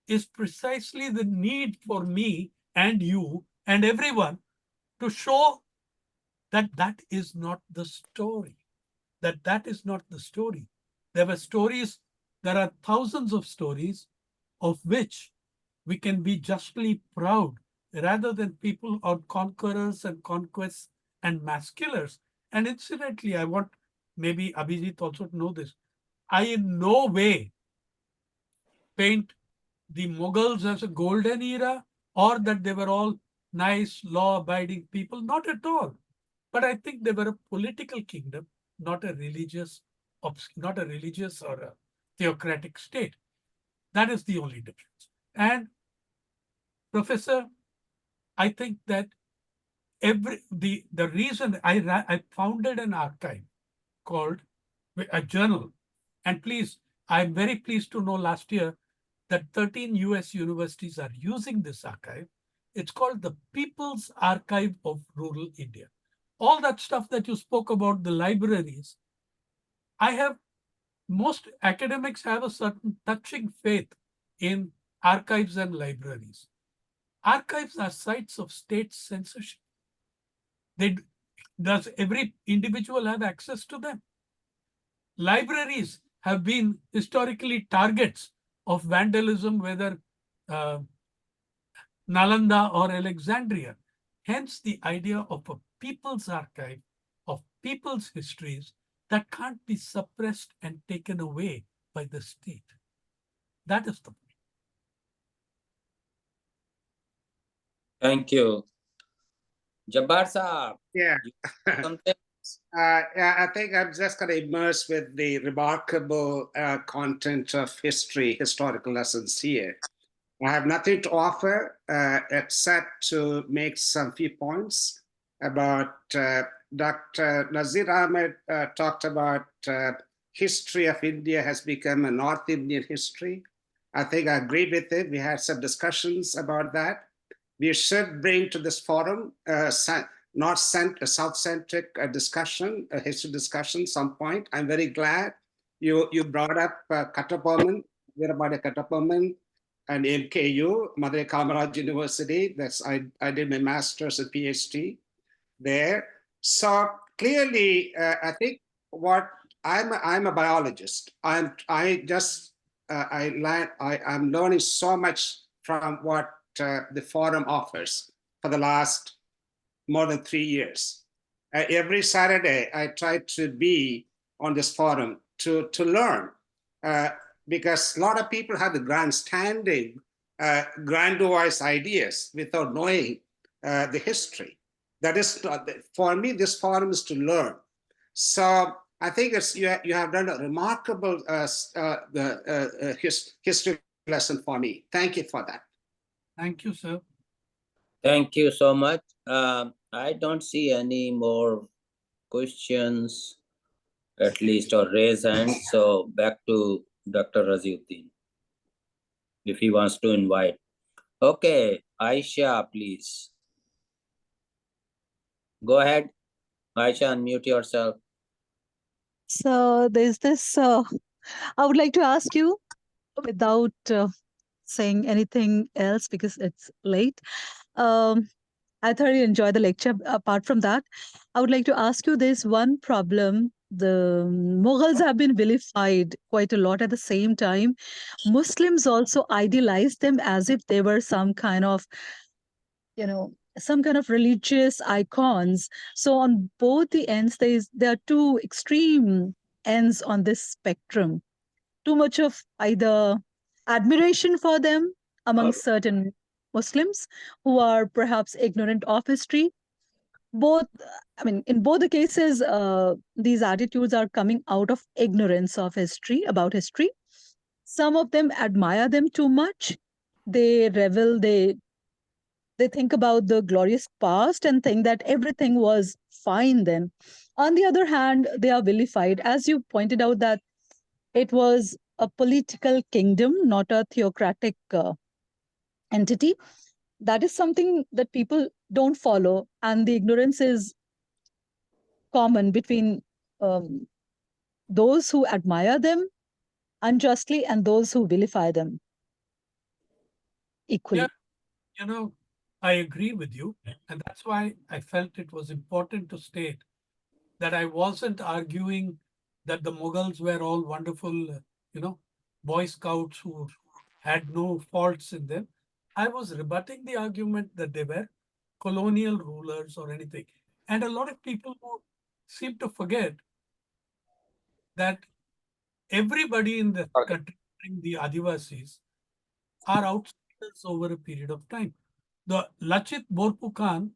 is precisely the need for me and you and everyone to show that that is not the story. That is not the story. There were stories, there are thousands of stories of which we can be justly proud rather than people on conquerors and conquests and mass killers. And incidentally, I want maybe Abhijit also to know this. I in no way paint the Mughals as a golden era or that they were all nice, law-abiding people. Not at all. But I think they were a political kingdom, not a religious or a theocratic state. That is the only difference. And Professor, I think that the reason I founded an archive called a journal, and please, I'm very pleased to know last year that 13 US universities are using this archive. It's called the People's Archive of Rural India. All that stuff that you spoke about, the libraries, most academics have a certain touching faith in archives and libraries. Archives are sites of state censorship. Does every individual have access to them? Libraries have been historically targets of vandalism, whether Nalanda or Alexandria. Hence the idea of a people's archive of people's histories that can't be suppressed and taken away by the state. That is the point. Thank you. Jabbar Saab. Yeah. Something? Yeah, I think I'm just going to immerse with the remarkable content of historical lessons here. I have nothing to offer except to make some few points about Dr. Nazir Ahmed talked about history of India has become a North Indian history. I think I agree with it. We had some discussions about that. We should bring to this forum South-centric discussion, a history discussion some point. I'm very glad you brought up Kattabomman, Veerabadi Kattabomman, and MKU, Madurai Kamaraj University. I did my master's and PhD there. So clearly, I think I'm a biologist. I'm learning so much from what the forum offers for the last more than 3 years. Every Saturday, I try to be on this forum to learn because a lot of people have the grandstanding, grandiose ideas without knowing the history. That is, for me, this forum is to learn. So I think you have done a remarkable history lesson for me. Thank you for that. Thank you, sir. Thank you so much. I don't see any more questions, at least, or raise hands. So back to Dr. Raziuddin. if he wants to invite. Okay, Aisha, please. Go ahead. Aisha, unmute yourself. So there's this, I would like to ask you without saying anything else because it's late. I thoroughly enjoy the lecture. Apart from that, I would like to ask you this one problem. The Mughals have been vilified quite a lot at the same time. Muslims also idealize them as if they were some kind of, some kind of religious icons. So on both the ends, there are two extreme ends on this spectrum. Too much of either admiration for them among certain Muslims who are perhaps ignorant of history. Both, I mean, in both the cases, these attitudes are coming out of ignorance of history, about history. Some of them admire them too much. They revel, they think about the glorious past and think that everything was fine then. On the other hand, they are vilified, as you pointed out, that it was a political kingdom, not a theocratic entity. That is something that people don't follow, and the ignorance is common between those who admire them unjustly and those who vilify them equally. Yeah, I agree with you. And that's why I felt it was important to state that I wasn't arguing that the Mughals were all wonderful, Boy Scouts who had no faults in them. I was rebutting the argument that they were colonial rulers or anything. And a lot of people who seem to forget that everybody in the country, the Adivasis, are outsiders over a period of time. The Lachit Borphukan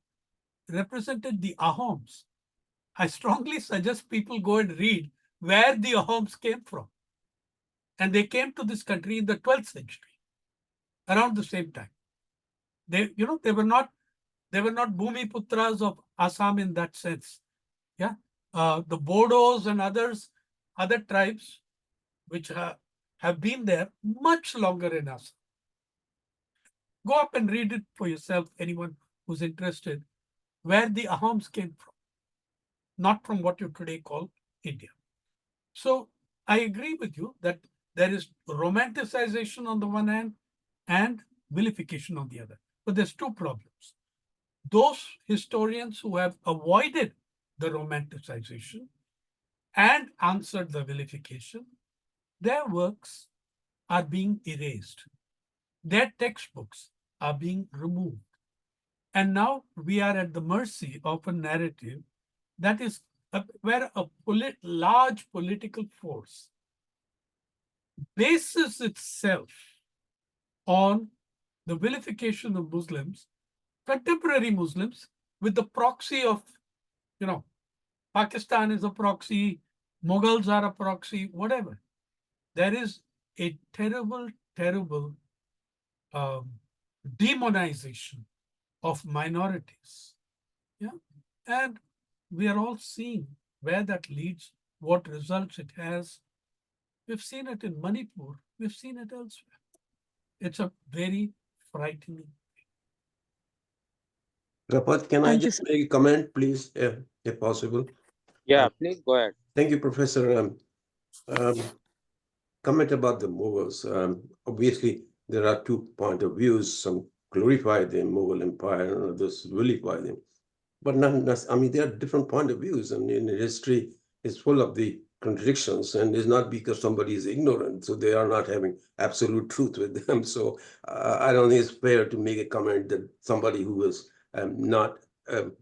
represented the Ahoms. I strongly suggest people go and read where the Ahoms came from. And they came to this country in the 12th century, around the same time. They were not Bhumi Putras of Assam in that sense. Yeah. The Bodos and other tribes which have been there much longer in Assam. Go up and read it for yourself, anyone who's interested, where the Ahoms came from, not from what you today call India. So I agree with you that there is romanticization on the one hand and vilification on the other. But there's two problems. Those historians who have avoided the romanticization and answered the vilification, their works are being erased. Their textbooks are being removed. And now we are at the mercy of a narrative that is where a large political force bases itself on the vilification of Muslims, contemporary Muslims, with the proxy of, Pakistan is a proxy, Mughals are a proxy, whatever. There is a terrible, terrible demonization of minorities. Yeah. And we are all seeing where that leads, what results it has. We've seen it in Manipur. We've seen it elsewhere. It's a very frightening thing. Rapat, can I just make a comment, please, if possible? Yeah, please go ahead. Thank you, Professor. Comment about the Mughals. Obviously, there are two points of views. Some glorify the Mughal Empire and others vilify them. But there are different points of views, and in history is full of the contradictions, and it's not because somebody is ignorant, so they are not having absolute truth with them. So I don't think it's fair to make a comment that somebody who is not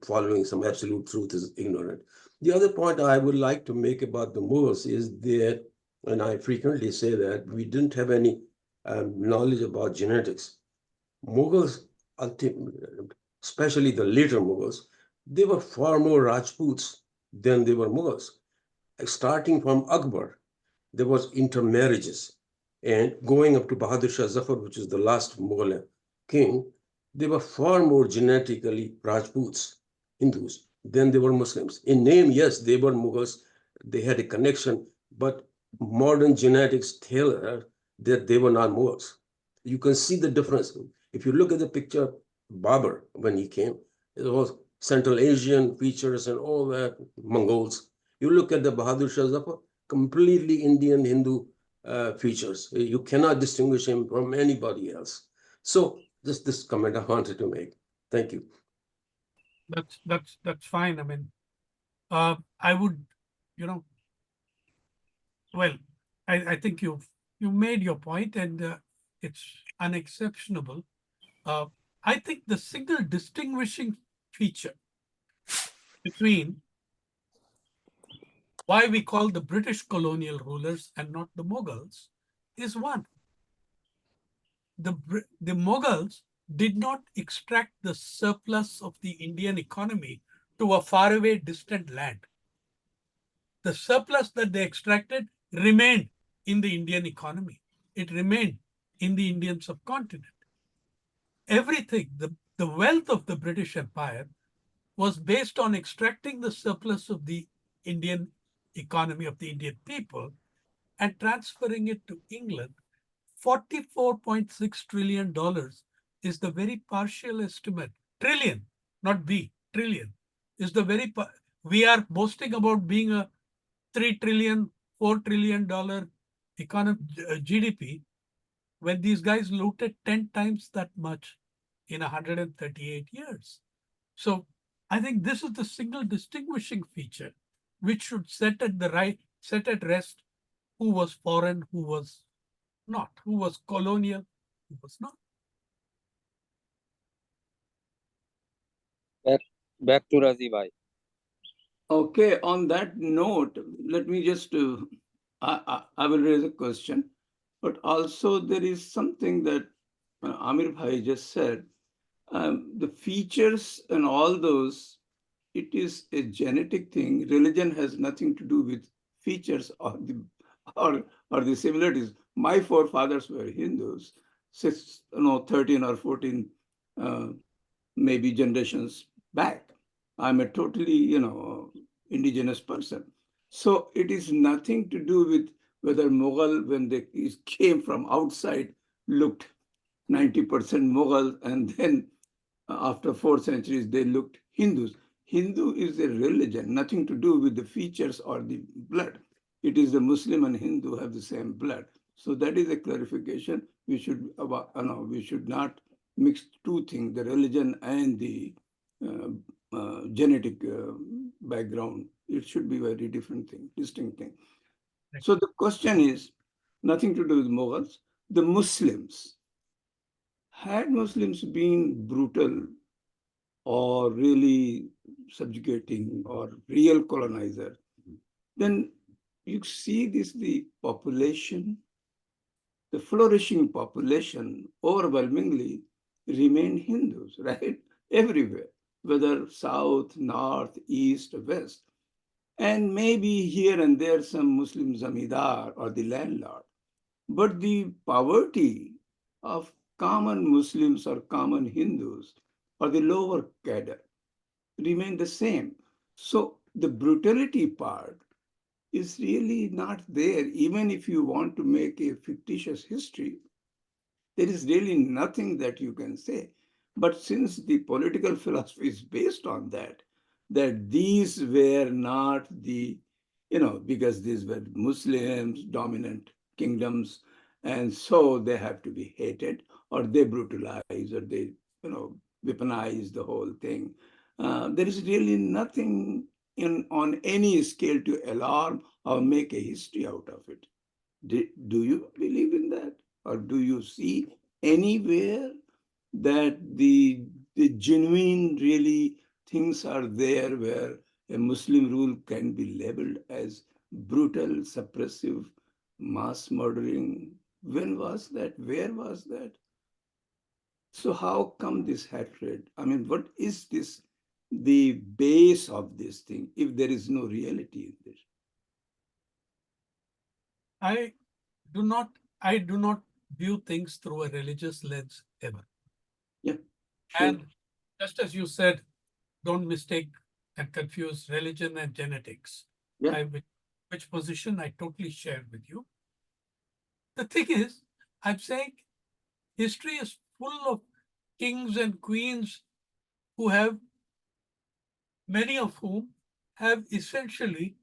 following some absolute truth is ignorant. The other point I would like to make about the Mughals is that, and I frequently say that, we didn't have any knowledge about genetics. Mughals, especially the later Mughals, they were far more Rajputs than they were Mughals. Starting from Akbar, there was intermarriages, and going up to Bahadur Shah Zafar, which is the last Mughal king, they were far more genetically Rajputs, Hindus, than they were Muslims. In name, yes, they were Mughals, they had a connection, but modern genetics tell us that they were not Mughals. You can see the difference. If you look at the picture of Babur when he came, it was Central Asian features and all that, Mongols. You look at the Bahadur Shah Zafar, completely Indian Hindu features. You cannot distinguish him from anybody else. So just this comment I wanted to make. Thank you. That's fine. I mean, I would, you know, well, I think you made your point, and it's unexceptionable. I think the single distinguishing feature between why we call the British colonial rulers and not the Mughals is one. The Mughals did not extract the surplus of the Indian economy to a faraway distant land. The surplus that they extracted remained in the Indian economy. It remained in the Indian subcontinent. Everything, the wealth of the British Empire was based on extracting the surplus of the Indian economy, of the Indian people, and transferring it to England. $44.6 trillion is the very partial estimate. Trillion, not B, trillion, is the very, we are boasting about being a $3 trillion, $4 trillion economy, GDP, when these guys looted 10 times that much in 138 years. So I think this is the single distinguishing feature which should set at rest who was foreign, who was not, who was colonial, who was not. Back to Razi bhai. Okay, on that note, let me just, I will raise a question, but also there is something that Amir Bhai just said. The features and all those, it is a genetic thing. Religion has nothing to do with features or the similarities. My forefathers were Hindus, 13 or 14 maybe generations back. I'm a totally, indigenous person. So it is nothing to do with whether Mughal, when they came from outside, looked 90% Mughal, and then after 4 centuries, they looked Hindus. Hindu is a religion, nothing to do with the features or the blood. It is the Muslim and Hindu have the same blood. So that is a clarification. We should not mix two things, the religion and the genetic background. It should be very different thing, distinct thing. So the question is nothing to do with Mughals. The Muslims, had Muslims been brutal or really subjugating or real colonizer, then you see this, the population, the flourishing population overwhelmingly remain Hindus, right? Everywhere, whether south, north, east, west. And maybe here and there some Muslim zamidar or the landlord. But the poverty of common Muslims or common Hindus or the lower cadre remain the same. So the brutality part is really not there. Even if you want to make a fictitious history, there is really nothing that you can say. But since the political philosophy is based on that these were not the, because these were Muslims, dominant kingdoms, and so they have to be hated, or they brutalize, or they, weaponize the whole thing. There is really nothing on any scale to alarm or make a history out of it. Do you believe in that? Or do you see anywhere that the genuine really things are there where a Muslim rule can be labeled as brutal, suppressive, mass murdering? When was that? Where was that? So how come this hatred? I mean, what is this, the base of this thing, if there is no reality in this? I do not view things through a religious lens ever. Yeah, sure. And just as you said, don't mistake and confuse religion and genetics. Yeah. Which position I totally share with you. The thing is, I'm saying history is full of kings and queens who have, many of whom have essentially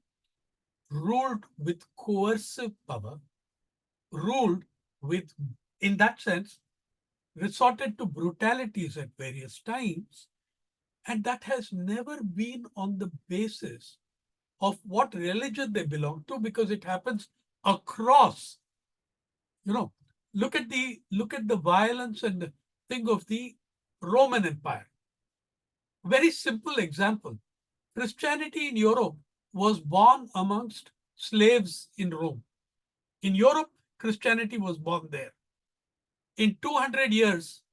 ruled with coercive power, ruled with, in that sense, resorted to brutalities at various times. And that has never been on the basis of what religion they belong to, because it happens across. Look at the violence and the thing of the Roman Empire. Very simple example. Christianity in Europe was born amongst slaves in Rome. In Europe, Christianity was born there. In 200 years,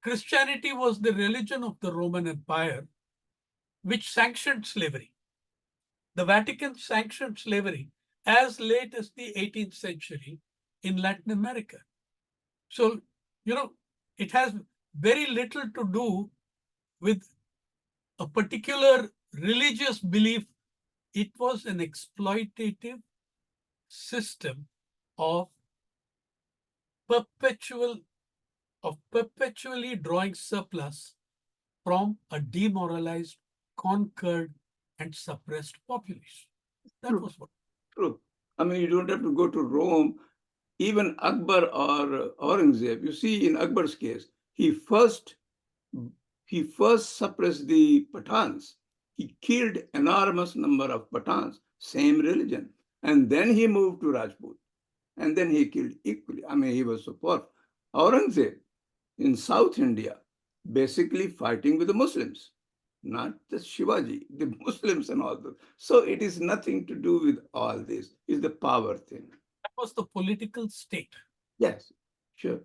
Christianity was the religion of the Roman Empire, which sanctioned slavery. The Vatican sanctioned slavery as late as the 18th century in Latin America. So, it has very little to do with a particular religious belief. It was an exploitative system of perpetually drawing surplus from a demoralized, conquered, and suppressed population. That was what. True. I mean, you don't have to go to Rome. Even Akbar or Aurangzeb, you see, in Akbar's case, he first suppressed the Pathans. He killed enormous number of Pathans, same religion, and then he moved to Rajput, and then he killed equally. I mean, he was so powerful. Aurangzeb in South India, basically fighting with the Muslims, not the Shivaji, the Muslims and all that. So it is nothing to do with all this. It's the power thing. That was the political state. Yes, sure.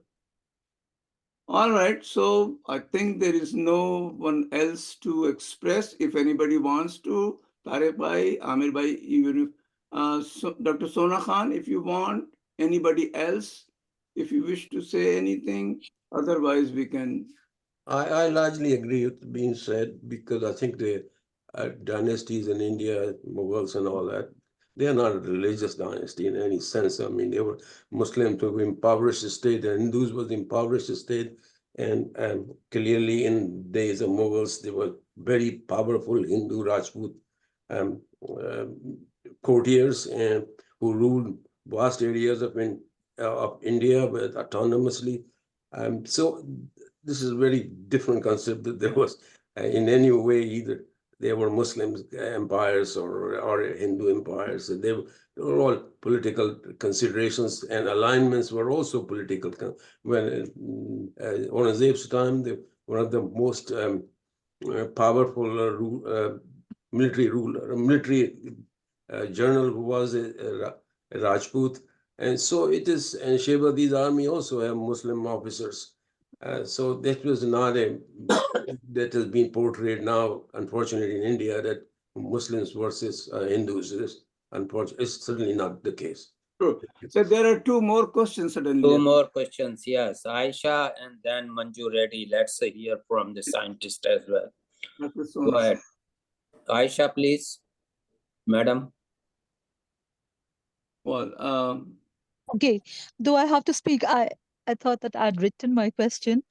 All right, so I think there is no one else to express. If anybody wants to, Tariq Bhai, Amir Bhai, even Dr. Sona Khan, if you want, anybody else, if you wish to say anything, otherwise we can. I largely agree with being said, because I think the dynasties in India, Mughals and all that, they are not a religious dynasty in any sense. I mean, they were Muslim to impoverished state, and Hindus was impoverished state. And clearly in days of Mughals, they were very powerful Hindu Rajput courtiers and who ruled vast areas of India with autonomously. So this is a very different concept that there was in any way either they were Muslim empires or Hindu empires. They were all political considerations, and alignments were also political. When Aurangzeb's time, one of the most powerful military general who was a Rajput, and so it is. And Shevadi's army also have Muslim officers. So that was not that has been portrayed now, unfortunately, in India, that Muslims versus Hindus is unfortunately, it's certainly not the case. True. So there are two more questions suddenly. Two more questions, yes. Aisha and then Manju Reddy. Let's hear from the scientist as well. Go ahead. Aisha, please. Madam. Well, Okay, though I have to speak, I thought that I'd written my question.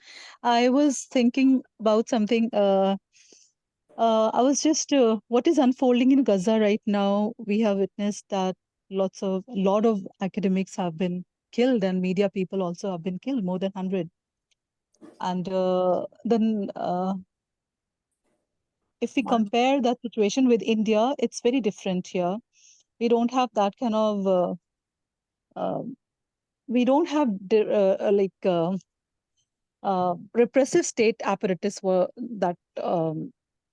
I was thinking about something. I was just what is unfolding in Gaza right now. We have witnessed that a lot of academics have been killed, and media people also have been killed, more than 100. And then if we compare that situation with India, it's very different here. We don't have that kind of we don't have repressive state apparatus that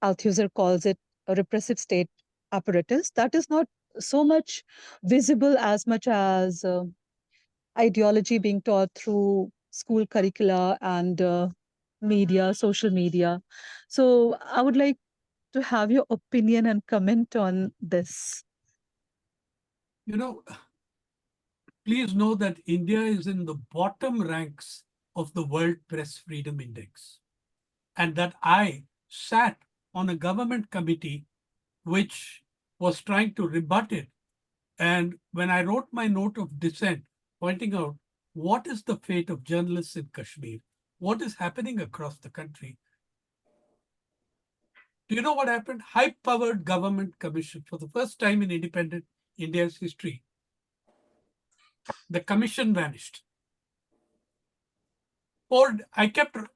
Althusser calls it a repressive state apparatus. That is not so much visible as much as ideology being taught through school curricula and media, social media. So I would like to have your opinion and comment on this. Please know that India is in the bottom ranks of the World Press Freedom Index, and that I sat on a government committee which was trying to rebut it. And when I wrote my note of dissent, pointing out what is the fate of journalists in Kashmir? What is happening across the country? Do you know what happened? High-powered government commission for the first time in independent India's history. The commission vanished.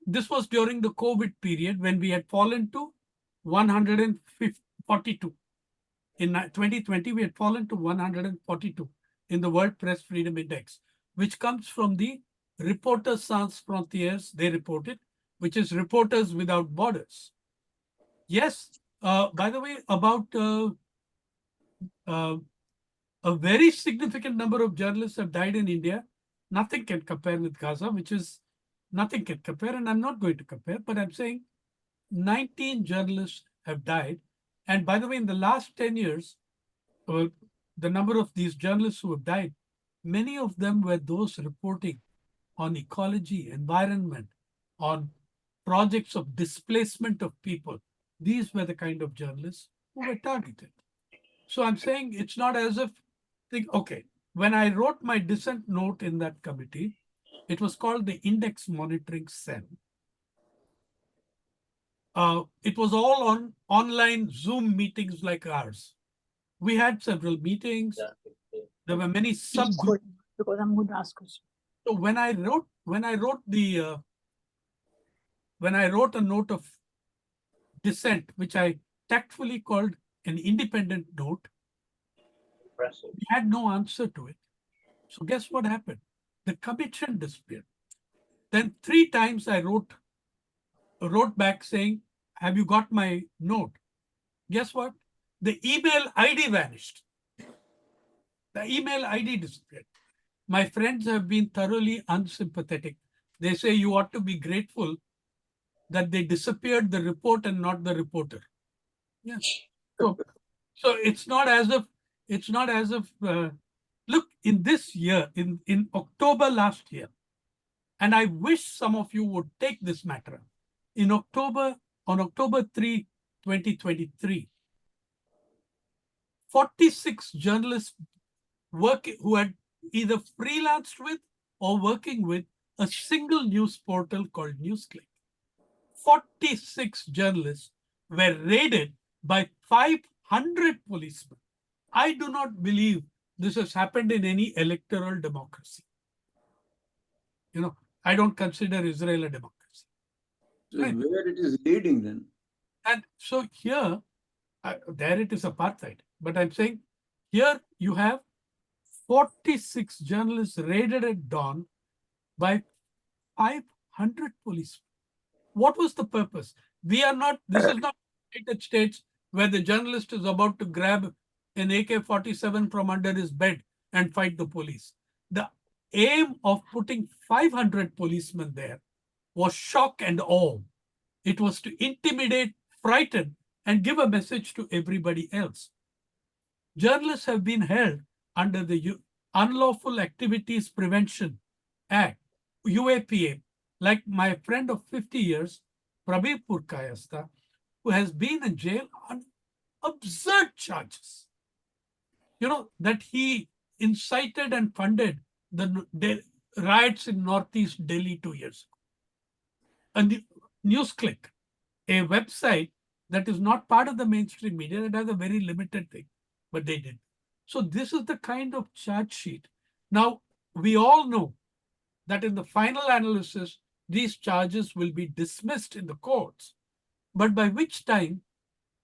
This was during the COVID period when we had fallen to 142. In 2020, we had fallen to 142 in the World Press Freedom Index, which comes from the Reporters Sans Frontières, they reported, which is Reporters Without Borders. Yes, by the way, about a very significant number of journalists have died in India. Nothing can compare with Gaza, which is nothing can compare, and I'm not going to compare, but I'm saying 19 journalists have died. And by the way, in the last 10 years, the number of these journalists who have died, many of them were those reporting on ecology, environment, on projects of displacement of people. These were the kind of journalists who were targeted. So I'm saying it's not as if, okay, when I wrote my dissent note in that committee, it was called the Index Monitoring Cell. It was all on online Zoom meetings like ours. We had several meetings. There were many subgroups. Because I'm going to ask questions. So when I wrote a note of dissent, which I tactfully called an independent note, we had no answer to it. So guess what happened? The commission disappeared. Then 3 times I wrote back saying, have you got my note? Guess what? The email ID vanished. The email ID disappeared. My friends have been thoroughly unsympathetic. They say you ought to be grateful that they disappeared the report and not the reporter. Yeah. So it's not as if, look, in this year, in October last year, and I wish some of you would take this matter. On October 3, 2023, 46 journalists who had either freelanced with or working with a single news portal called NewsClick. 46 journalists were raided by 500 policemen. I do not believe this has happened in any electoral democracy. You know, I don't consider Israel a democracy. So right. Where it is leading then? And so here, there it is apartheid. But I'm saying here you have 46 journalists raided at dawn by 500 policemen. What was the purpose? This is not United States where the journalist is about to grab an AK-47 from under his bed and fight the police. The aim of putting 500 policemen there was shock and awe. It was to intimidate, frighten, and give a message to everybody else. Journalists have been held under the Unlawful Activities Prevention Act, UAPA, like my friend of 50 years, Prabir Purkayastha, who has been in jail on absurd charges. You know, that he incited and funded the riots in Northeast Delhi 2 years ago. And NewsClick, a website that is not part of the mainstream media, that has a very limited thing, but they did. So this is the kind of charge sheet. Now, we all know that in the final analysis, these charges will be dismissed in the courts, but by which time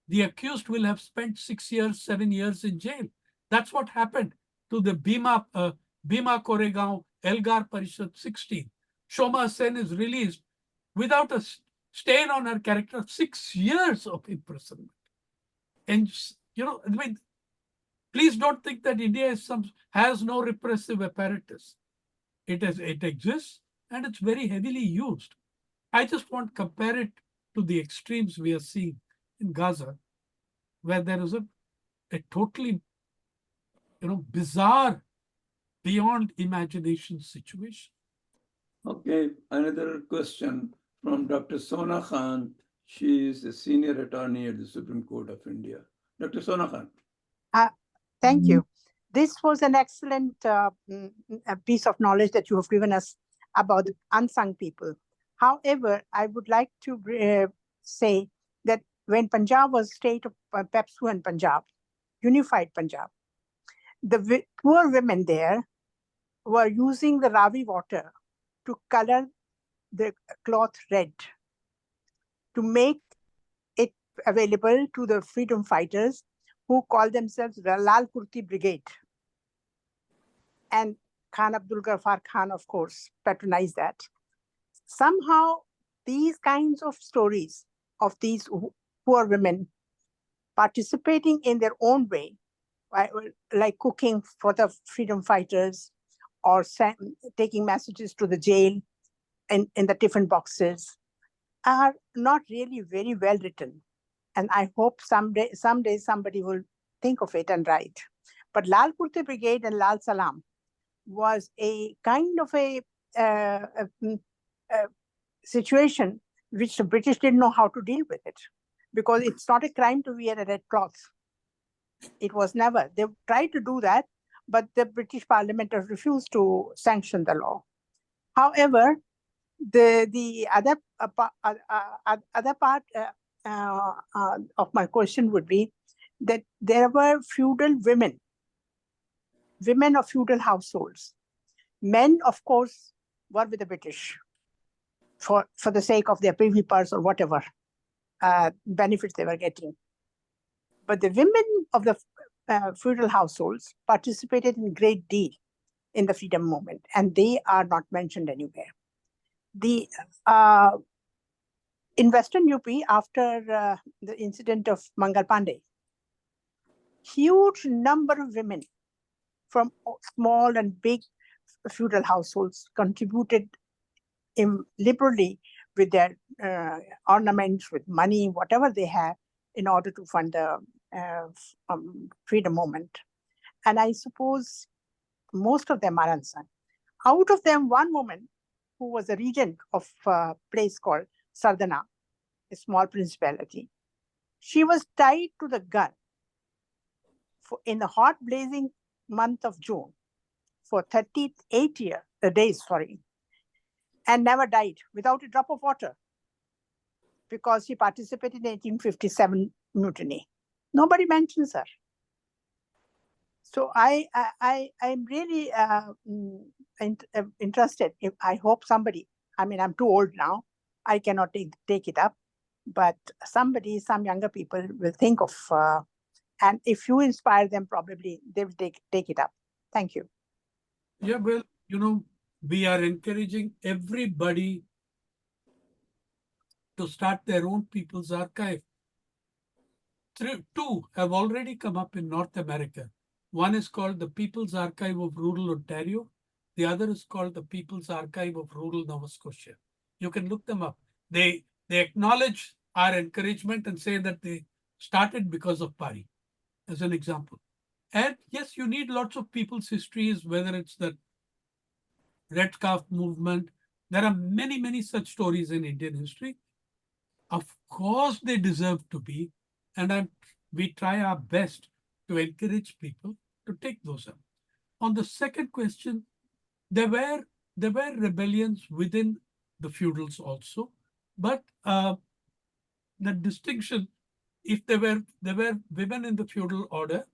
the accused will have spent 6 years, 7 years in jail. That's what happened to the Bhima Koregaon Elgar Parishad 16. Shoma Sen is released without a stain on her character, 6 years of imprisonment. And, you know, I mean, please don't think that India has no repressive apparatus. It exists, and it's very heavily used. I just want to compare it to the extremes we are seeing in Gaza, where there is a totally, bizarre, beyond imagination situation. Okay, another question from Dr. Sona Khan. She is a senior attorney at the Supreme Court of India. Dr. Sona Khan. Thank you. this was an excellent a piece of knowledge that you have given us about the unsung people. However, I would like to say that when Punjab was state of Pepsu and Punjab, unified Punjab, the poor women there were using the Ravi water to color the cloth red to make it available to the freedom fighters who call themselves the Lal Kurti Brigade. And Khan Abdul Ghaffar Khan, of course, patronized that. Somehow, these kinds of stories of these poor women participating in their own way, like cooking for the freedom fighters or taking messages to the jail in the different boxes, are not really very well written. And I hope someday somebody will think of it and write. But Lal Kurti Brigade and Lal Salam was a kind of a situation which the British didn't know how to deal with it, because it's not a crime to wear a red cloth. It was never. They tried to do that, but the British Parliament refused to sanction the law. However, the other part of my question would be that there were feudal women of feudal households. Men, of course, were with the British for the sake of their privy purse or whatever benefits they were getting. But the women of the feudal households participated in a great deal in the freedom movement, and they are not mentioned anywhere. In Western UP, after the incident of Mangal Pandey, huge number of women from small and big feudal households contributed liberally with their ornaments, with money, whatever they have, in order to fund the freedom movement. And I suppose most of them are unsung. Out of them, one woman who was a regent of a place called Sardana, a small principality, she was tied to the gun in the hot blazing month of June for 38 days, and never died without a drop of water, because she participated in 1857 mutiny. Nobody mentions her. So I'm really interested. I hope somebody, I mean, I'm too old now, I cannot take it up, but some younger people will think of, and if you inspire them, probably they will take it up. Thank you. Yeah, well, we are encouraging everybody to start their own People's Archive. Two have already come up in North America. One is called the People's Archive of Rural Ontario. The other is called the People's Archive of Rural Nova Scotia. You can look them up. They acknowledge our encouragement and say that they started because of Pari, as an example. And yes, you need lots of people's histories, whether it's the Red Scarf movement. There are many, many such stories in Indian history. Of course, they deserve to be, and we try our best to encourage people to take those up. On the second question, there were rebellions within the feudals also, but the distinction, if there were women in the feudal order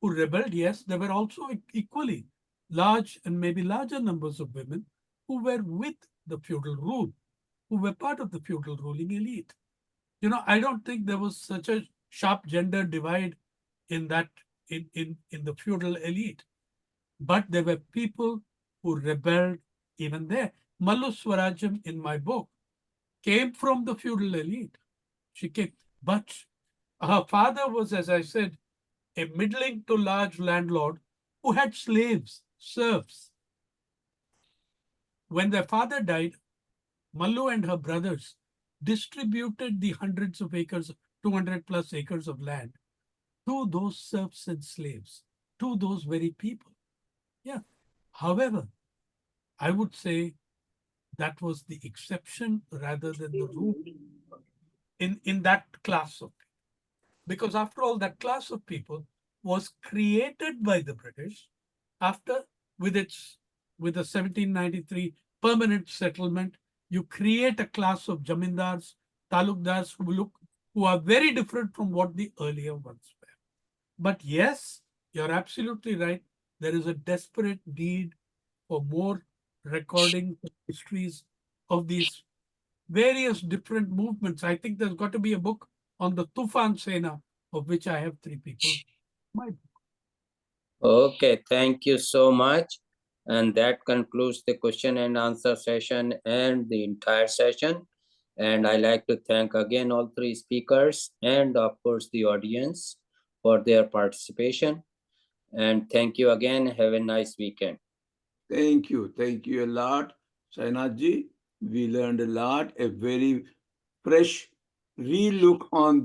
who rebelled, yes, there were also equally large and maybe larger numbers of women who were with the feudal rule, who were part of the feudal ruling elite. I don't think there was such a sharp gender divide in that in the feudal elite, but there were people who rebelled even there. Mallu Swarajam, in my book, came from the feudal elite. She came, but her father was, as I said, a middling to large landlord who had slaves, serfs. When their father died, Mallu and her brothers distributed the hundreds of acres, 200 plus acres of land, to those serfs and slaves, to those very people. Yeah. However, I would say that was the exception rather than the rule in that class of people. Because after all, that class of people was created by the British after with the 1793 permanent settlement. You create a class of jamindars, talukdars who are very different from what the earlier ones were. But yes, you're absolutely right. There is a desperate need for more recording histories of these various different movements. I think there's got to be a book on the Tufan Sena, of which I have 3 people. Okay, thank you so much. And that concludes the question and answer session and the entire session. And I like to thank again all 3 speakers and of course the audience for their participation. And thank you again. Have a nice weekend. Thank you. Thank you a lot, Sainath ji. We learned a lot, a very fresh relook on